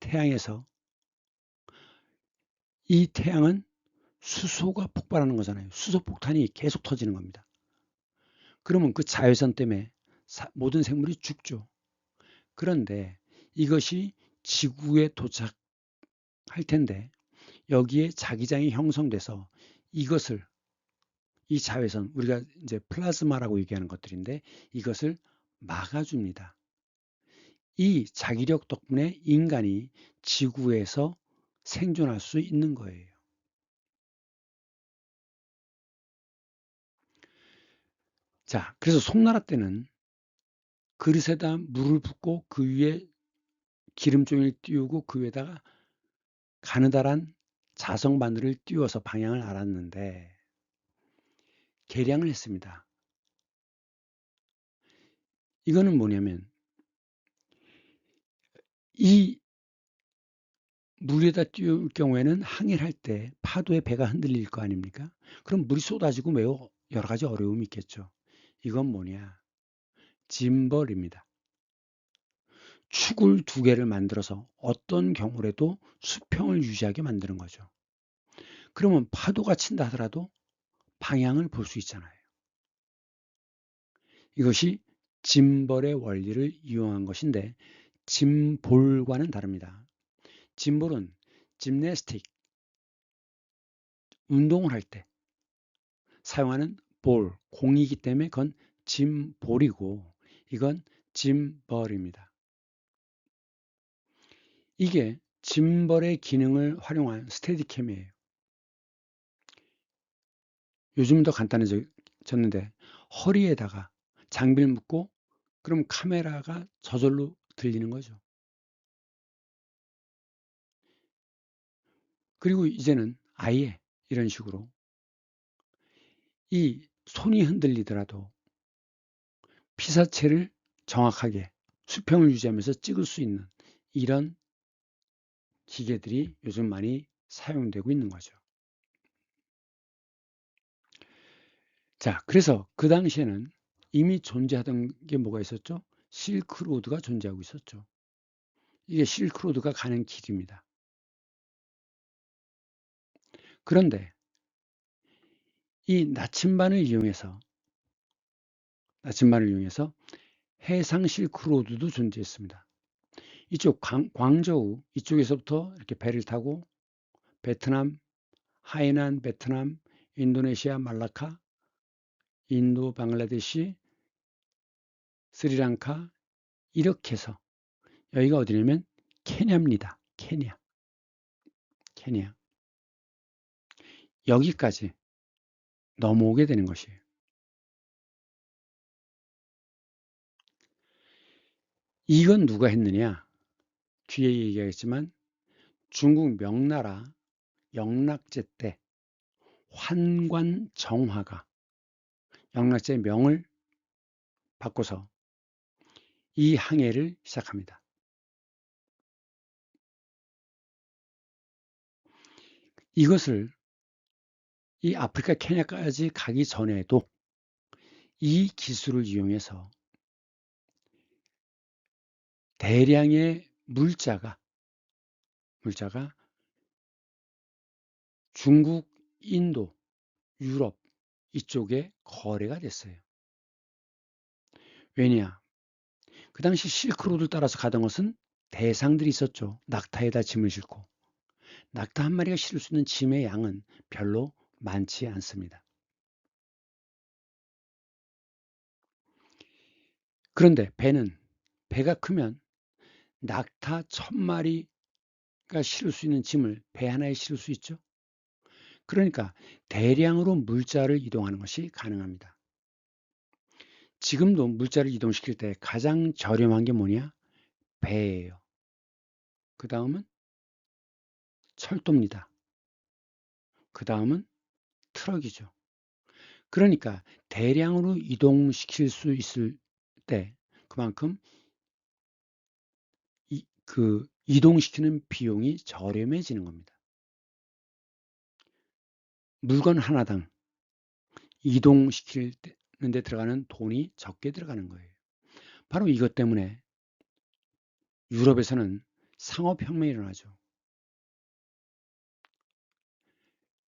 태양에서 이 태양은 수소가 폭발하는 거잖아요. 수소 폭탄이 계속 터지는 겁니다. 그러면 그 자외선 때문에 모든 생물이 죽죠. 그런데 이것이 지구에 도착할 텐데 여기에 자기장이 형성돼서 이것을 이 자외선 우리가 이제 플라즈마라고 얘기하는 것들인데 이것을 막아줍니다. 이 자기력 덕분에 인간이 지구에서 생존할 수 있는 거예요. 자, 그래서 송나라 때는 그릇에다 물을 붓고 그 위에 기름종이를 띄우고 그 위에다가 가느다란 자석 바늘을 띄워서 방향을 알았는데 계량을 했습니다. 이거는 뭐냐면 이 물에다 띄울 경우에는 항해를 할 때 파도에 배가 흔들릴 거 아닙니까? 그럼 물이 쏟아지고 매우 여러 가지 어려움이 있겠죠. 이건 뭐냐? 짐벌입니다. 축을 두 개를 만들어서 어떤 경우라도 수평을 유지하게 만드는 거죠. 그러면 파도가 친다 하더라도 방향을 볼 수 있잖아요. 이것이 짐벌의 원리를 이용한 것인데 짐볼과는 다릅니다. 짐볼은 짐내스틱, 운동을 할 때 사용하는 공이기 때문에 그건 짐볼이고 이건 짐벌입니다. 이게 짐벌의 기능을 활용한 스테디캠이에요. 요즘은 더 간단해졌는데 허리에다가 장비를 묶고 그럼 카메라가 저절로 들리는 거죠. 그리고 이제는 아예 이런 식으로 이 손이 흔들리더라도 피사체를 정확하게 수평을 유지하면서 찍을 수 있는 이런 기계들이 요즘 많이 사용되고 있는 거죠. 자, 그래서 그 당시에는 이미 존재하던 게 뭐가 있었죠? 실크로드가 존재하고 있었죠. 이게 실크로드가 가는 길입니다. 그런데 이 나침반을 이용해서 해상 실크로드도 존재했습니다. 이쪽 광저우 이쪽에서부터 이렇게 배를 타고 베트남, 하이난, 베트남, 인도네시아, 말라카, 인도, 방글라데시, 스리랑카 이렇게 해서 여기가 어디냐면 케냐입니다. 케냐. 여기까지 넘어오게 되는 것이에요. 이건 누가 했느냐? 뒤에 얘기하겠지만 중국 명나라 영락제 때 환관정화가 영락제의 명을 바꿔서 이 항해를 시작합니다. 이것을 이 아프리카 케냐까지 가기 전에도 이 기술을 이용해서 대량의 물자가 중국, 인도, 유럽 이쪽에 거래가 됐어요. 왜냐? 그 당시 실크로드를 따라서 가던 것은 대상들이 있었죠. 낙타에다 짐을 싣고. 낙타 한 마리가 실을 수 있는 짐의 양은 별로 많지 않습니다. 그런데 배가 크면 낙타 1000마리가 실을 수 있는 짐을 배 하나에 실을 수 있죠. 그러니까 대량으로 물자를 이동하는 것이 가능합니다. 지금도 물자를 이동시킬 때 가장 저렴한 게 뭐냐? 배예요. 그 다음은 철도입니다. 그 다음은 트럭이죠. 그러니까 대량으로 이동시킬 수 있을 때 그만큼 이동시키는 비용이 저렴해지는 겁니다. 물건 하나당 이동시키는 데 들어가는 돈이 적게 들어가는 거예요. 바로 이것 때문에 유럽에서는 상업혁명이 일어나죠.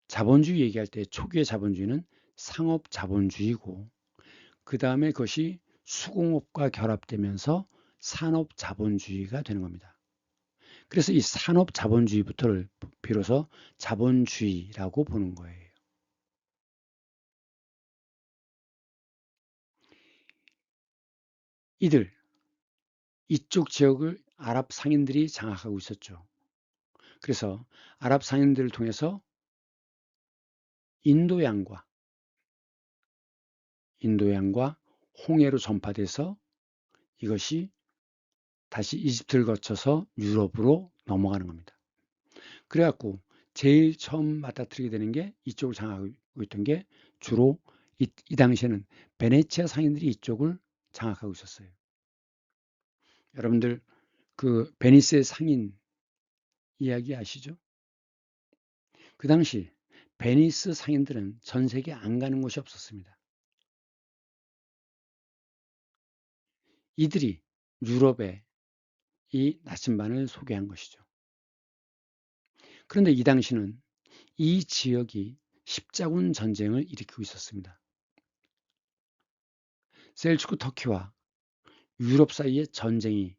자본주의 얘기할 때 초기의 자본주의는 상업자본주의고 그 다음에 그것이 수공업과 결합되면서 산업자본주의가 되는 겁니다. 그래서 이 산업자본주의부터를 비로소 자본주의라고 보는 거예요. 이쪽 지역을 아랍 상인들이 장악하고 있었죠. 그래서 아랍 상인들을 통해서 인도양과 홍해로 전파돼서 이것이 다시 이집트를 거쳐서 유럽으로 넘어가는 겁니다. 그래갖고 제일 처음 맞닥뜨리게 되는 게 이쪽을 장악하고 있던 게 주로 이 당시에는 베네치아 상인들이 이쪽을 장악하고 있었어요. 여러분들 그 베니스의 상인 이야기 아시죠? 그 당시 베니스 상인들은 전 세계 안 가는 곳이 없었습니다. 이들이 유럽에 이 나침반을 소개한 것이죠. 그런데 이 당시는 이 지역이 십자군 전쟁을 일으키고 있었습니다. 셀주크 터키와 유럽 사이의 전쟁이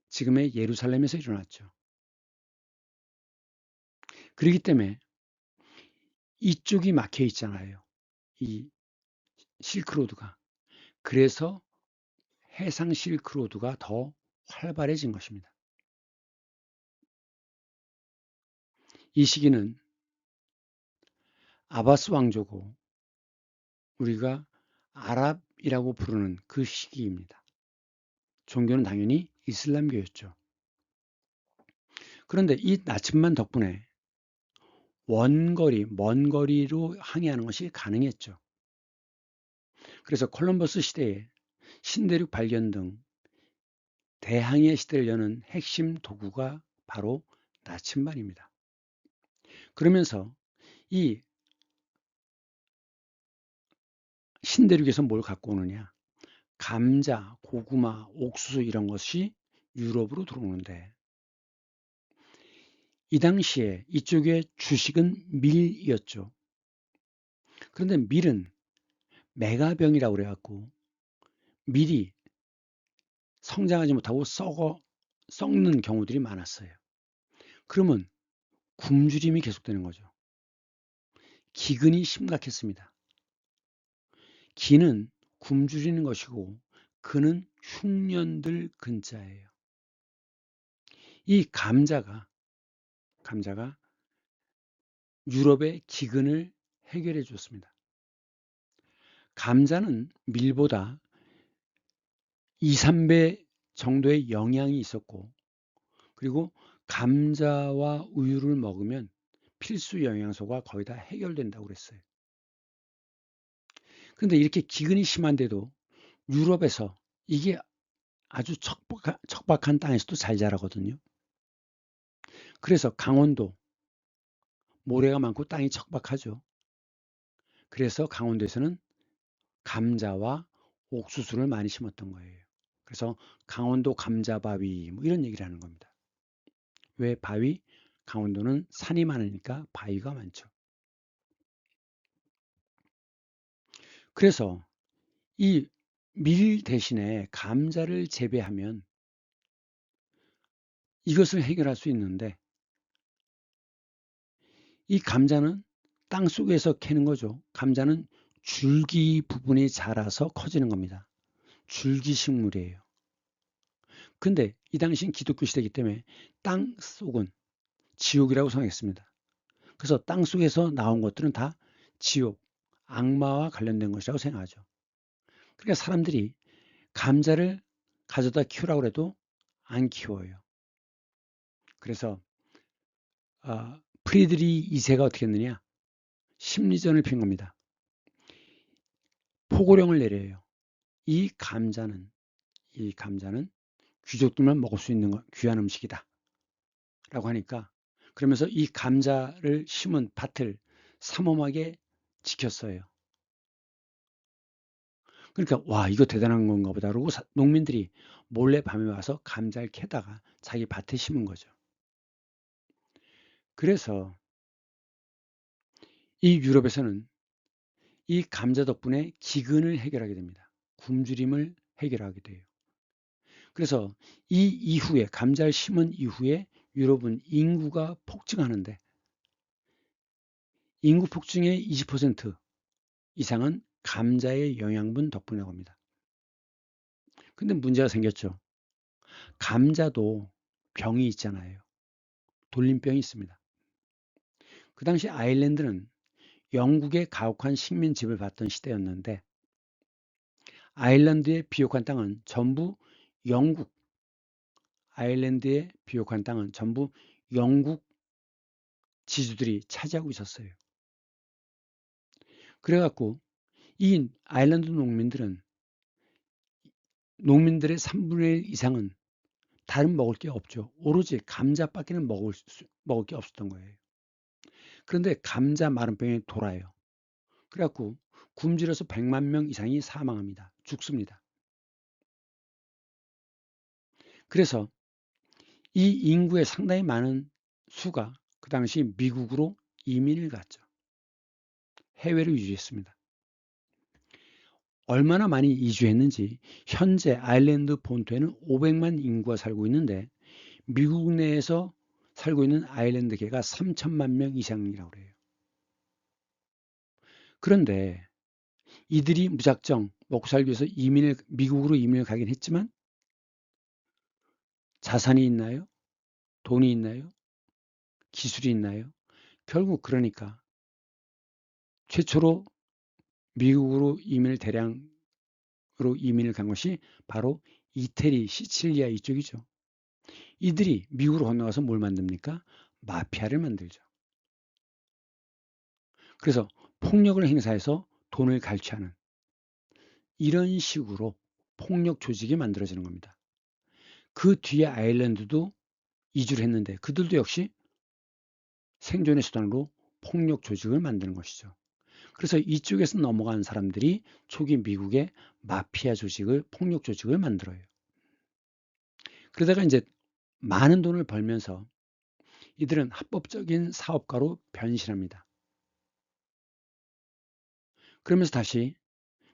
지금의 예루살렘에서 일어났죠. 그렇기 때문에 이쪽이 막혀 있잖아요. 이 실크로드가. 그래서 해상 실크로드가 더 활발해진 것입니다. 이 시기는 아바스 왕조고 우리가 아랍이라고 부르는 그 시기입니다. 종교는 당연히 이슬람교였죠. 그런데 이 나침반 덕분에 먼 거리로 항해하는 것이 가능했죠. 그래서 콜럼버스 시대에 신대륙 발견 등 대항해 시대를 여는 핵심 도구가 바로 나침반입니다. 그러면서 이 신대륙에서 뭘 갖고 오느냐? 감자, 고구마, 옥수수 이런 것이 유럽으로 들어오는데 이 당시에 이쪽의 주식은 밀이었죠. 그런데 밀은 메가병이라고 그래갖고 밀이 성장하지 못하고 썩는 경우들이 많았어요. 그러면 굶주림이 계속되는 거죠. 기근이 심각했습니다. 기는 굶주리는 것이고 그는 흉년들 근자예요. 이 감자가 유럽의 기근을 해결해 줬습니다. 감자는 밀보다 2, 3배 정도의 영양이 있었고 그리고 감자와 우유를 먹으면 필수 영양소가 거의 다 해결된다고 그랬어요. 그런데 이렇게 기근이 심한데도 유럽에서 이게 아주 척박한 땅에서도 잘 자라거든요. 그래서 강원도, 모래가 많고 땅이 척박하죠. 그래서 강원도에서는 감자와 옥수수를 많이 심었던 거예요. 그래서 강원도 감자바위 뭐 이런 얘기를 하는 겁니다. 왜 바위? 강원도는 산이 많으니까 바위가 많죠. 그래서 이 밀 대신에 감자를 재배하면 이것을 해결할 수 있는데 이 감자는 땅 속에서 캐는 거죠. 감자는 줄기 부분이 자라서 커지는 겁니다. 줄기 식물이에요. 근데 이 당시는 기독교 시대이기 때문에 땅 속은 지옥이라고 생각했습니다. 그래서 땅 속에서 나온 것들은 다 지옥, 악마와 관련된 것이라고 생각하죠. 그러니까 사람들이 감자를 가져다 키우라고 해도 안 키워요. 그래서 프리드리 2세가 어떻게 했느냐? 심리전을 핀 겁니다. 포고령을 내려요. 이 감자는 귀족들만 먹을 수 있는 귀한 음식이다. 라고 하니까 그러면서 이 감자를 심은 밭을 삼엄하게 지켰어요. 그러니까 와 이거 대단한 건가 보다 그러고 농민들이 몰래 밤에 와서 감자를 캐다가 자기 밭에 심은 거죠. 그래서 이 유럽에서는 이 감자 덕분에 기근을 해결하게 됩니다. 굶주림을 해결하게 돼요. 그래서 이 이후에 감자를 심은 이후에 유럽은 인구가 폭증하는데 인구 폭증의 20% 이상은 감자의 영양분 덕분이라고 합니다. 근데 문제가 생겼죠. 감자도 병이 있잖아요. 돌림병이 있습니다. 그 당시 아일랜드는 영국의 가혹한 식민지를 받던 시대였는데 아일랜드의 비옥한 땅은 전부 영국, 아일랜드의 비옥한 땅은 전부 영국 지주들이 차지하고 있었어요. 그래갖고 이 아일랜드 농민들의 3분의 1 이상은 다른 먹을 게 없죠. 오로지 감자밖에는 먹을 게 없었던 거예요. 그런데 감자 마른병이 돌아요. 그래갖고 굶주려서 100만 명 이상이 사망합니다. 죽습니다. 그래서 이 인구의 상당히 많은 수가 그 당시 미국으로 이민을 갔죠. 해외로 이주했습니다. 얼마나 많이 이주했는지 현재 아일랜드 본토에는 500만 인구가 살고 있는데 미국 내에서 살고 있는 아일랜드계가 3천만 명 이상이라고 해요. 그런데 이들이 무작정 먹고 살기 위해서 미국으로 이민을 가긴 했지만 자산이 있나요? 돈이 있나요? 기술이 있나요? 결국 그러니까 최초로 미국으로 대량으로 이민을 간 것이 바로 이태리, 시칠리아 이쪽이죠. 이들이 미국으로 건너가서 뭘 만듭니까? 마피아를 만들죠. 그래서 폭력을 행사해서 돈을 갈취하는 이런 식으로 폭력 조직이 만들어지는 겁니다. 그 뒤에 아일랜드도 이주를 했는데 그들도 역시 생존의 수단으로 폭력 조직을 만드는 것이죠. 그래서 이쪽에서 넘어간 사람들이 초기 미국의 마피아 조직을, 폭력 조직을 만들어요. 그러다가 이제 많은 돈을 벌면서 이들은 합법적인 사업가로 변신합니다. 그러면서 다시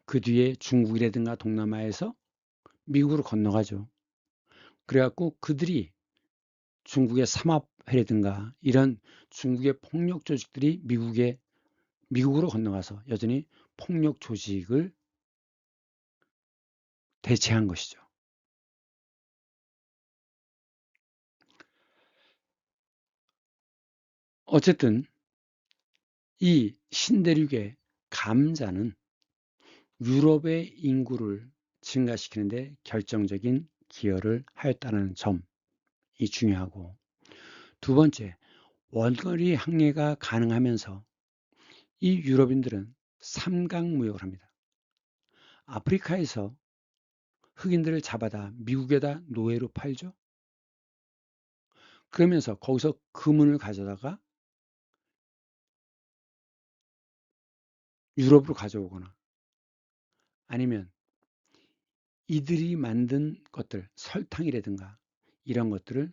그 뒤에 중국이라든가 동남아에서 미국으로 건너가죠. 그래갖고 그들이 중국의 삼합회라든가 이런 중국의 폭력 조직들이 미국으로 건너가서 여전히 폭력 조직을 대체한 것이죠. 어쨌든 이 신대륙의 감자는 유럽의 인구를 증가시키는데 결정적인 기여를 하였다는 점이 중요하고 두 번째, 원거리 항해가 가능하면서 이 유럽인들은 삼강무역을 합니다. 아프리카에서 흑인들을 잡아다 미국에다 노예로 팔죠. 그러면서 거기서 금은을 가져다가 유럽으로 가져오거나 아니면 이들이 만든 것들, 설탕이라든가 이런 것들을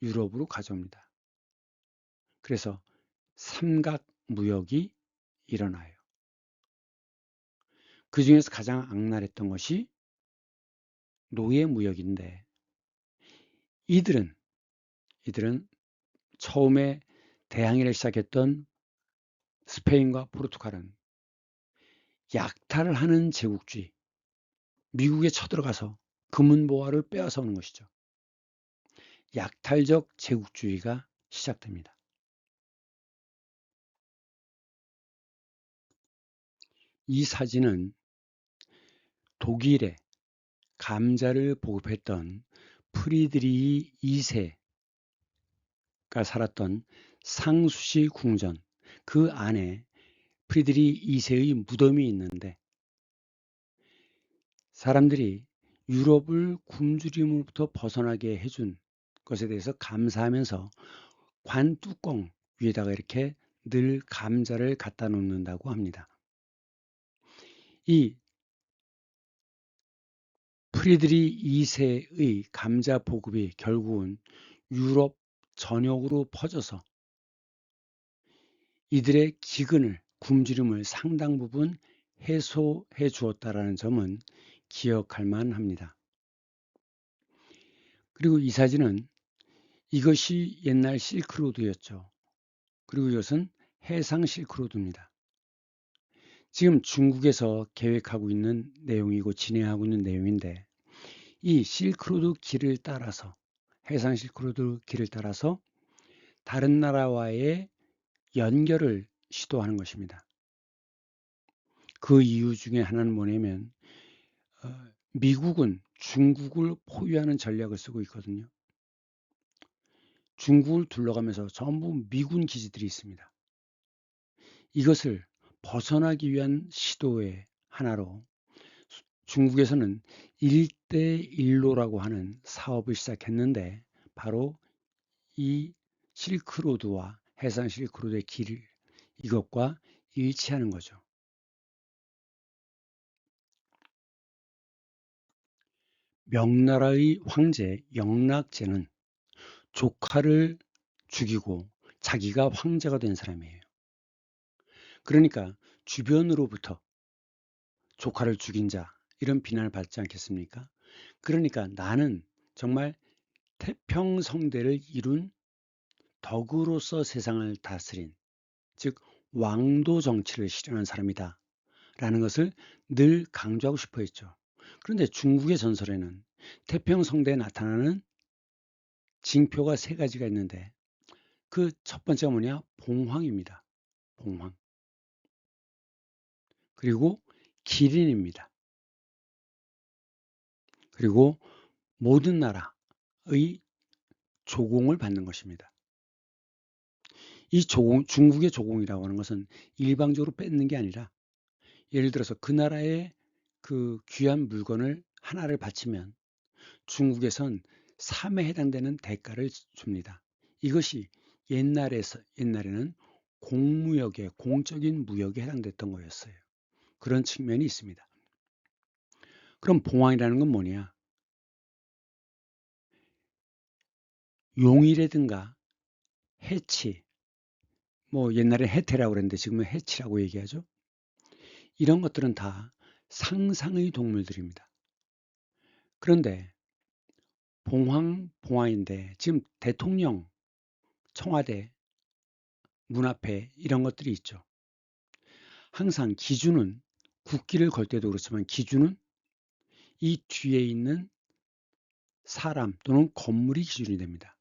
유럽으로 가져옵니다. 그래서 삼각 무역이 일어나요. 그 중에서 가장 악랄했던 것이 노예 무역인데 이들은 처음에 대항해를 시작했던 스페인과 포르투갈은 약탈을 하는 제국주의, 미국에 쳐들어가서 금은보화를 빼앗아 오는 것이죠. 약탈적 제국주의가 시작됩니다. 이 사진은 독일에 감자를 보급했던 프리드리히 2세가 살았던 상수시 궁전, 그 안에 프리드리히 2세의 무덤이 있는데 사람들이 유럽을 굶주림으로부터 벗어나게 해준 것에 대해서 감사하면서 관 뚜껑 위에다가 이렇게 늘 감자를 갖다 놓는다고 합니다. 이 프리드리 2세의 감자 보급이 결국은 유럽 전역으로 퍼져서 이들의 기근을, 굶주림을 상당 부분 해소해 주었다라는 점은 기억할 만합니다. 그리고 이 사진은 이것이 옛날 실크로드였죠. 그리고 이것은 해상 실크로드입니다. 지금 중국에서 계획하고 있는 내용이고 진행하고 있는 내용인데 이 실크로드 길을 따라서 해상 실크로드 길을 따라서 다른 나라와의 연결을 시도하는 것입니다. 그 이유 중에 하나는 뭐냐면 미국은 중국을 포위하는 전략을 쓰고 있거든요. 중국을 둘러가면서 전부 미군 기지들이 있습니다. 이것을 벗어나기 위한 시도의 하나로 중국에서는 1대1로라고 하는 사업을 시작했는데 바로 이 실크로드와 해상 실크로드의 길 이것과 일치하는 거죠. 명나라의 황제 영락제는 조카를 죽이고 자기가 황제가 된 사람이에요. 그러니까 주변으로부터 조카를 죽인 자 이런 비난을 받지 않겠습니까? 그러니까 나는 정말 태평성대를 이룬 덕으로서 세상을 다스린 즉 왕도 정치를 실현한 사람이다 라는 것을 늘 강조하고 싶어 했죠. 그런데 중국의 전설에는 태평성대에 나타나는 징표가 세 가지가 있는데 그 첫 번째가 뭐냐? 봉황입니다. 봉황. 그리고 기린입니다. 그리고 모든 나라의 조공을 받는 것입니다. 이 조공, 중국의 조공이라고 하는 것은 일방적으로 뺏는 게 아니라 예를 들어서 그 나라의 그 귀한 물건을 하나를 바치면 중국에선 3에 해당되는 대가를 줍니다. 이것이 옛날에는 공무역에 공적인 무역에 해당됐던 거였어요. 그런 측면이 있습니다. 그럼 봉황이라는 건 뭐냐? 용이라든가 해치, 뭐 옛날에 해태라고 그랬는데 지금은 해치라고 얘기하죠. 이런 것들은 다 상상의 동물들입니다. 그런데 봉황인데 지금 대통령, 청와대, 문 앞에 이런 것들이 있죠. 항상 기준은 국기를 걸 때도 그렇지만 기준은 이 뒤에 있는 사람 또는 건물이 기준이 됩니다.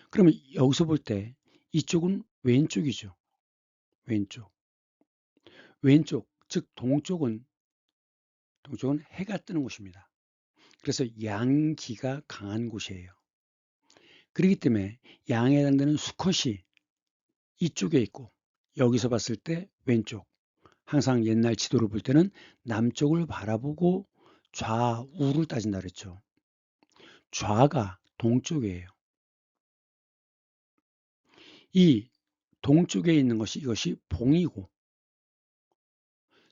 그러면 여기서 볼 때 이쪽은 왼쪽이죠. 왼쪽. 왼쪽, 즉 동쪽은 해가 뜨는 곳입니다. 그래서 양기가 강한 곳이에요. 그렇기 때문에 양에 해당되는 수컷이 이쪽에 있고 여기서 봤을 때 왼쪽. 항상 옛날 지도를 볼 때는 남쪽을 바라보고 좌우를 따진다 그랬죠. 좌가 동쪽이에요. 이 동쪽에 있는 것이 이것이 봉이고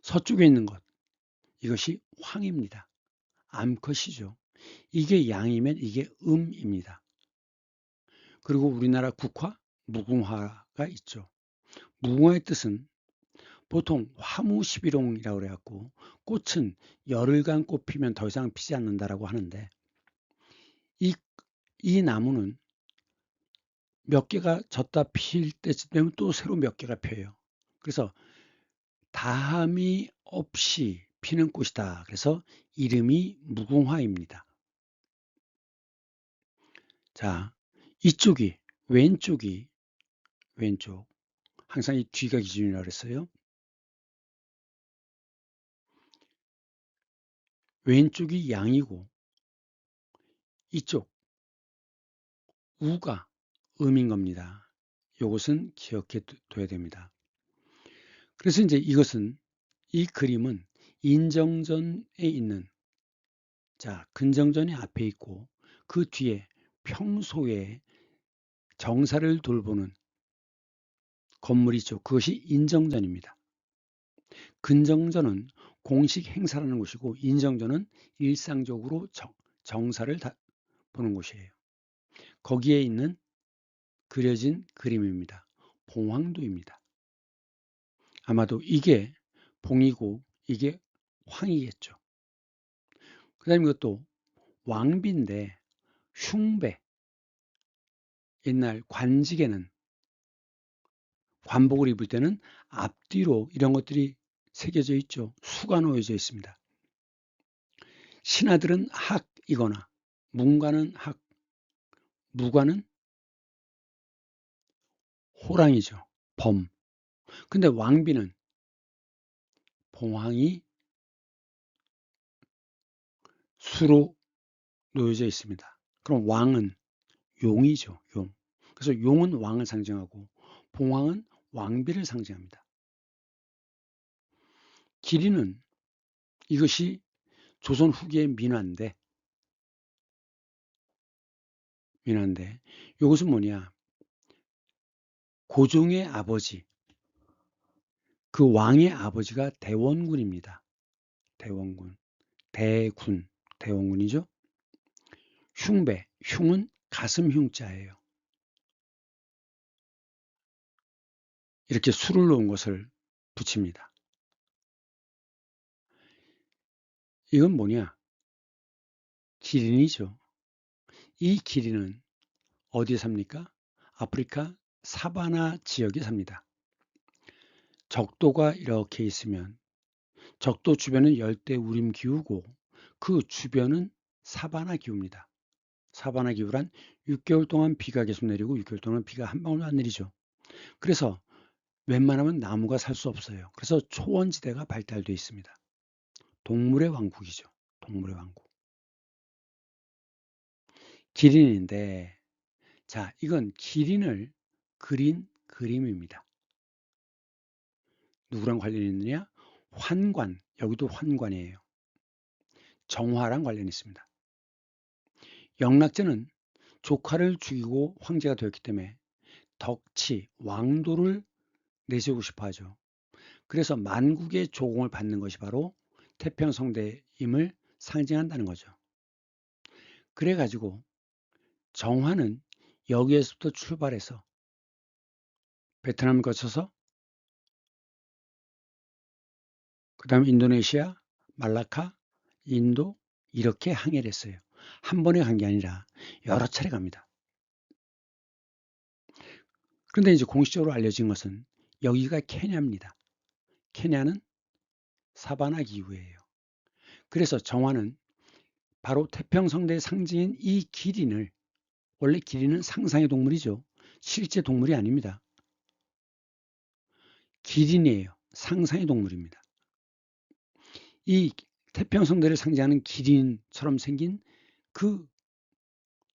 서쪽에 있는 것, 이것이 황입니다. 암컷이죠. 이게 양이면 이게 음입니다. 그리고 우리나라 국화, 무궁화가 있죠. 무궁화의 뜻은 보통 화무십일홍이라고 그래갖고 꽃은 열흘간 꽃피면 더 이상 피지 않는다라고 하는데 이, 이 나무는 몇 개가 졌다 필 때쯤 되면 또 새로 몇 개가 펴요. 그래서 다함이 없이 피는 꽃이다. 그래서 이름이 무궁화입니다. 자, 이쪽이 왼쪽 항상 이 뒤가 기준이라고 그랬어요. 왼쪽이 양이고 이쪽 우가 음인 겁니다. 이것은 기억해 둬야 됩니다. 그래서 이제 이 그림은 인정전에 있는 자 근정전이 앞에 있고 그 뒤에 평소에 정사를 돌보는 건물이죠. 그것이 인정전입니다. 근정전은 공식 행사라는 곳이고 인정전은 일상적으로 정사를 보는 곳이에요. 거기에 있는 그려진 그림입니다. 봉황도입니다. 아마도 이게 봉이고 이게 황이겠죠. 그 다음에 이것도 왕비인데 흉배, 옛날 관직에는 관복을 입을 때는 앞뒤로 이런 것들이 새겨져 있죠. 수가 놓여져 있습니다. 신하들은 학이거나 문관은 학, 무관은 호랑이죠. 범. 근데 왕비는 봉황이 수로 놓여져 있습니다. 그럼 왕은 용이죠. 용. 그래서 용은 왕을 상징하고 봉황은 왕비를 상징합니다. 길이는 이것이 조선 후기의 민화인데 이것은 뭐냐? 고종의 아버지, 그 왕의 아버지가 대원군입니다. 대원군, 대원군이죠. 흉배, 흉은 가슴 흉자예요. 이렇게 수를 놓은 것을 붙입니다. 이건 뭐냐? 기린이죠. 이 기린은 어디에 삽니까? 아프리카 사바나 지역에 삽니다. 적도가 이렇게 있으면 적도 주변은 열대 우림 기후고 그 주변은 사바나 기후입니다. 사바나 기후란 6개월 동안 비가 계속 내리고 6개월 동안 비가 한 방울도 안 내리죠. 그래서 웬만하면 나무가 살 수 없어요. 그래서 초원지대가 발달되어 있습니다. 동물의 왕국이죠. 동물의 왕국. 기린인데 자, 이건 기린을 그린 그림입니다. 누구랑 관련이 있느냐? 환관, 여기도 환관이에요. 정화랑 관련이 있습니다. 영락제는 조카를 죽이고 황제가 되었기 때문에 덕치, 왕도를 내세우고 싶어 하죠. 그래서 만국의 조공을 받는 것이 바로 태평성대임을 상징한다는 거죠. 그래가지고 정화는 여기에서부터 출발해서 베트남을 거쳐서 그 다음 인도네시아, 말라카, 인도 이렇게 항해를 했어요. 한 번에 간 게 아니라 여러 차례 갑니다. 그런데 이제 공식적으로 알려진 것은 여기가 케냐입니다. 케냐는 사바나 기후예요. 그래서 정화는 바로 태평성대의 상징인 이 기린을 원래 기린은 상상의 동물이죠. 실제 동물이 아닙니다. 기린이에요. 상상의 동물입니다. 이 태평성대를 상징하는 기린처럼 생긴 그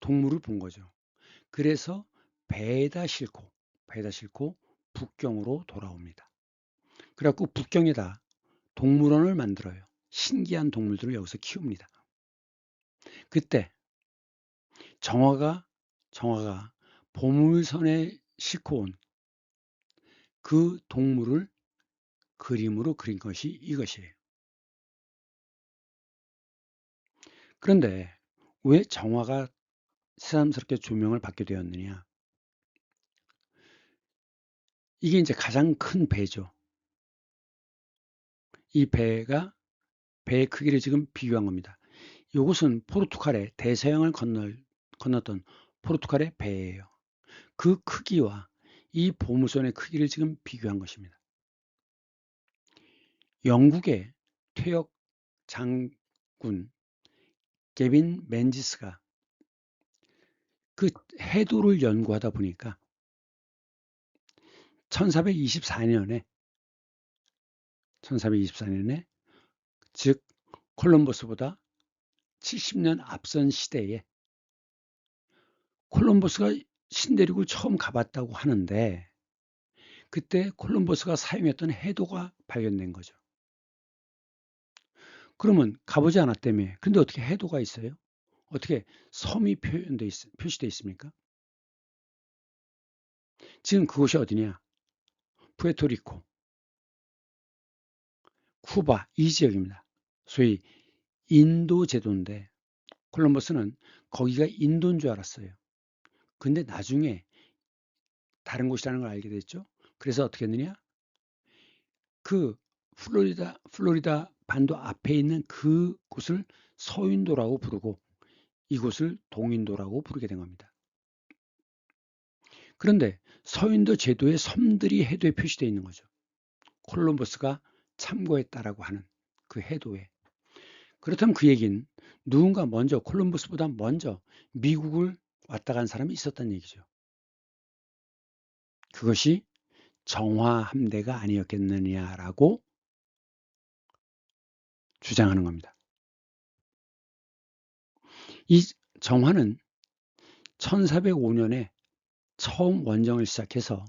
동물을 본 거죠. 그래서 배에다 싣고 북경으로 돌아옵니다. 그래갖고 북경에다 동물원을 만들어요. 신기한 동물들을 여기서 키웁니다. 그때 정화가 보물선에 싣고 온 그 동물을 그림으로 그린 것이 이것이에요. 그런데 왜 정화가 새삼스럽게 조명을 받게 되었느냐? 이게 이제 가장 큰 배죠. 이 배의 크기를 지금 비교한 겁니다. 이것은 포르투갈의 대서양을 건넜던 포르투갈의 배예요. 그 크기와 이 보물선의 크기를 지금 비교한 것입니다. 영국의 퇴역 장군 게빈 맨지스가 그 해도를 연구하다 보니까 1424년에 즉 콜럼버스보다 70년 앞선 시대에 콜럼버스가 신대륙을 처음 가봤다고 하는데 그때 콜럼버스가 사용했던 해도가 발견된 거죠. 그러면 가보지 않았다며. 근데 어떻게 해도가 있어요? 어떻게 섬이 표시되어 있습니까? 지금 그곳이 어디냐? 푸에토리코, 쿠바 이 지역입니다. 소위 인도 제도인데 콜럼버스는 거기가 인도인 줄 알았어요. 근데 나중에 다른 곳이라는 걸 알게 됐죠. 그래서 어떻게 했느냐? 그 플로리다 반도 앞에 있는 그곳을 서인도라고 부르고 이곳을 동인도라고 부르게 된 겁니다. 그런데 서인도 제도의 섬들이 해도에 표시되어 있는 거죠. 콜럼버스가 참고했다라고 하는 그 해도에. 그렇다면 그 얘기는 누군가 먼저 콜럼버스보다 먼저 미국을 왔다 간 사람이 있었다는 얘기죠. 그것이 정화 함대가 아니었겠느냐라고 주장하는 겁니다. 이 정화는 1405년에 처음 원정을 시작해서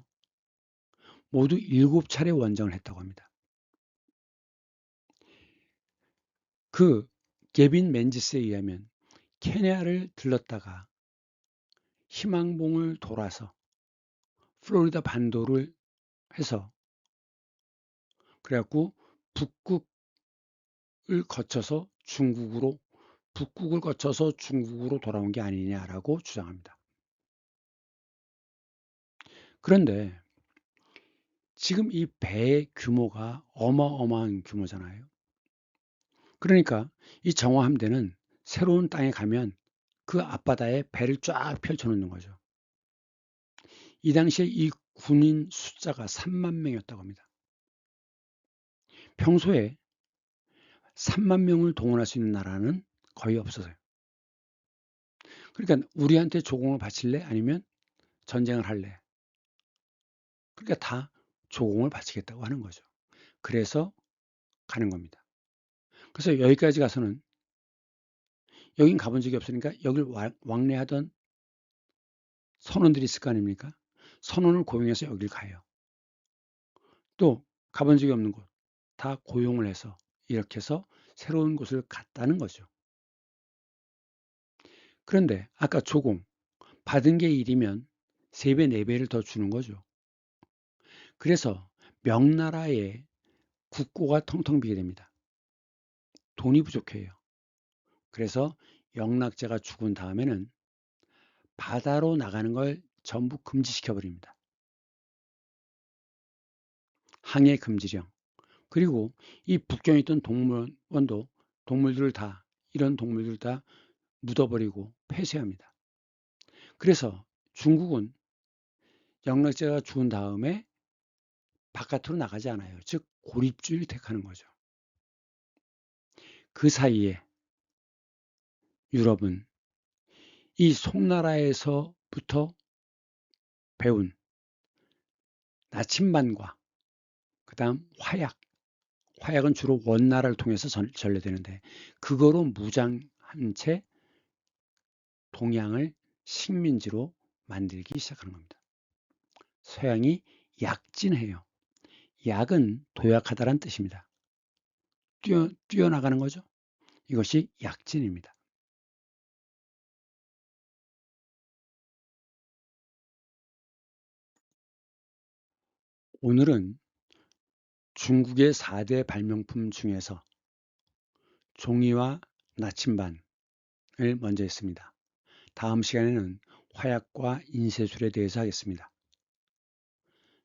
모두 7차례 원정을 했다고 합니다. 그 게빈 맨지스에 의하면 케냐를 들렀다가 희망봉을 돌아서 플로리다 반도를 해서 그래갖고 북극을 거쳐서 중국으로 돌아온 게 아니냐라고 주장합니다. 그런데 지금 이 배의 규모가 어마어마한 규모잖아요. 그러니까 이 정화 함대는 새로운 땅에 가면 그 앞바다에 배를 쫙 펼쳐놓는 거죠. 이 당시에 이 군인 숫자가 3만 명이었다고 합니다. 평소에 3만 명을 동원할 수 있는 나라는 거의 없어서요. 그러니까 우리한테 조공을 바칠래? 아니면 전쟁을 할래? 그러니까 다 조공을 바치겠다고 하는 거죠. 그래서 가는 겁니다. 그래서 여기까지 가서는 여긴 가본 적이 없으니까 여길 왕래하던 선원들이 있을 거 아닙니까? 선원을 고용해서 여길 가요. 또 가본 적이 없는 곳 다 고용을 해서 이렇게 해서 새로운 곳을 갔다는 거죠. 그런데 아까 조공 받은 게 1이면 3배, 4배를 더 주는 거죠. 그래서 명나라의 국고가 텅텅 비게 됩니다. 돈이 부족해요. 그래서 영락제가 죽은 다음에는 바다로 나가는 걸 전부 금지시켜 버립니다. 항해 금지령. 그리고 이 북경에 있던 이런 동물들 다 묻어버리고 폐쇄합니다. 그래서 중국은 영락제가 죽은 다음에 바깥으로 나가지 않아요. 즉 고립주의를 택하는 거죠. 그 사이에 유럽은 이 송나라에서부터 배운 나침반과 그다음 화약은 주로 원나라를 통해서 전래되는데 그거로 무장한 채 동양을 식민지로 만들기 시작하는 겁니다. 서양이 약진해요. 약은 도약하다란 뜻입니다. 뛰어나가는 거죠. 이것이 약진입니다. 오늘은 중국의 4대 발명품 중에서 종이와 나침반을 먼저 했습니다. 다음 시간에는 화약과 인쇄술에 대해서 하겠습니다.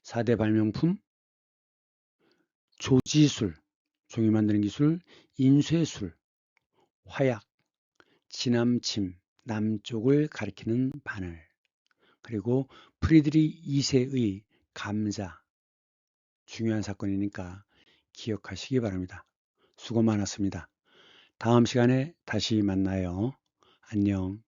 4대 발명품, 조지술, 종이 만드는 기술, 인쇄술, 화약, 지남침, 남쪽을 가리키는 바늘, 그리고 프리드리 2세의 감자, 중요한 사건이니까 기억하시기 바랍니다. 수고 많았습니다. 다음 시간에 다시 만나요. 안녕.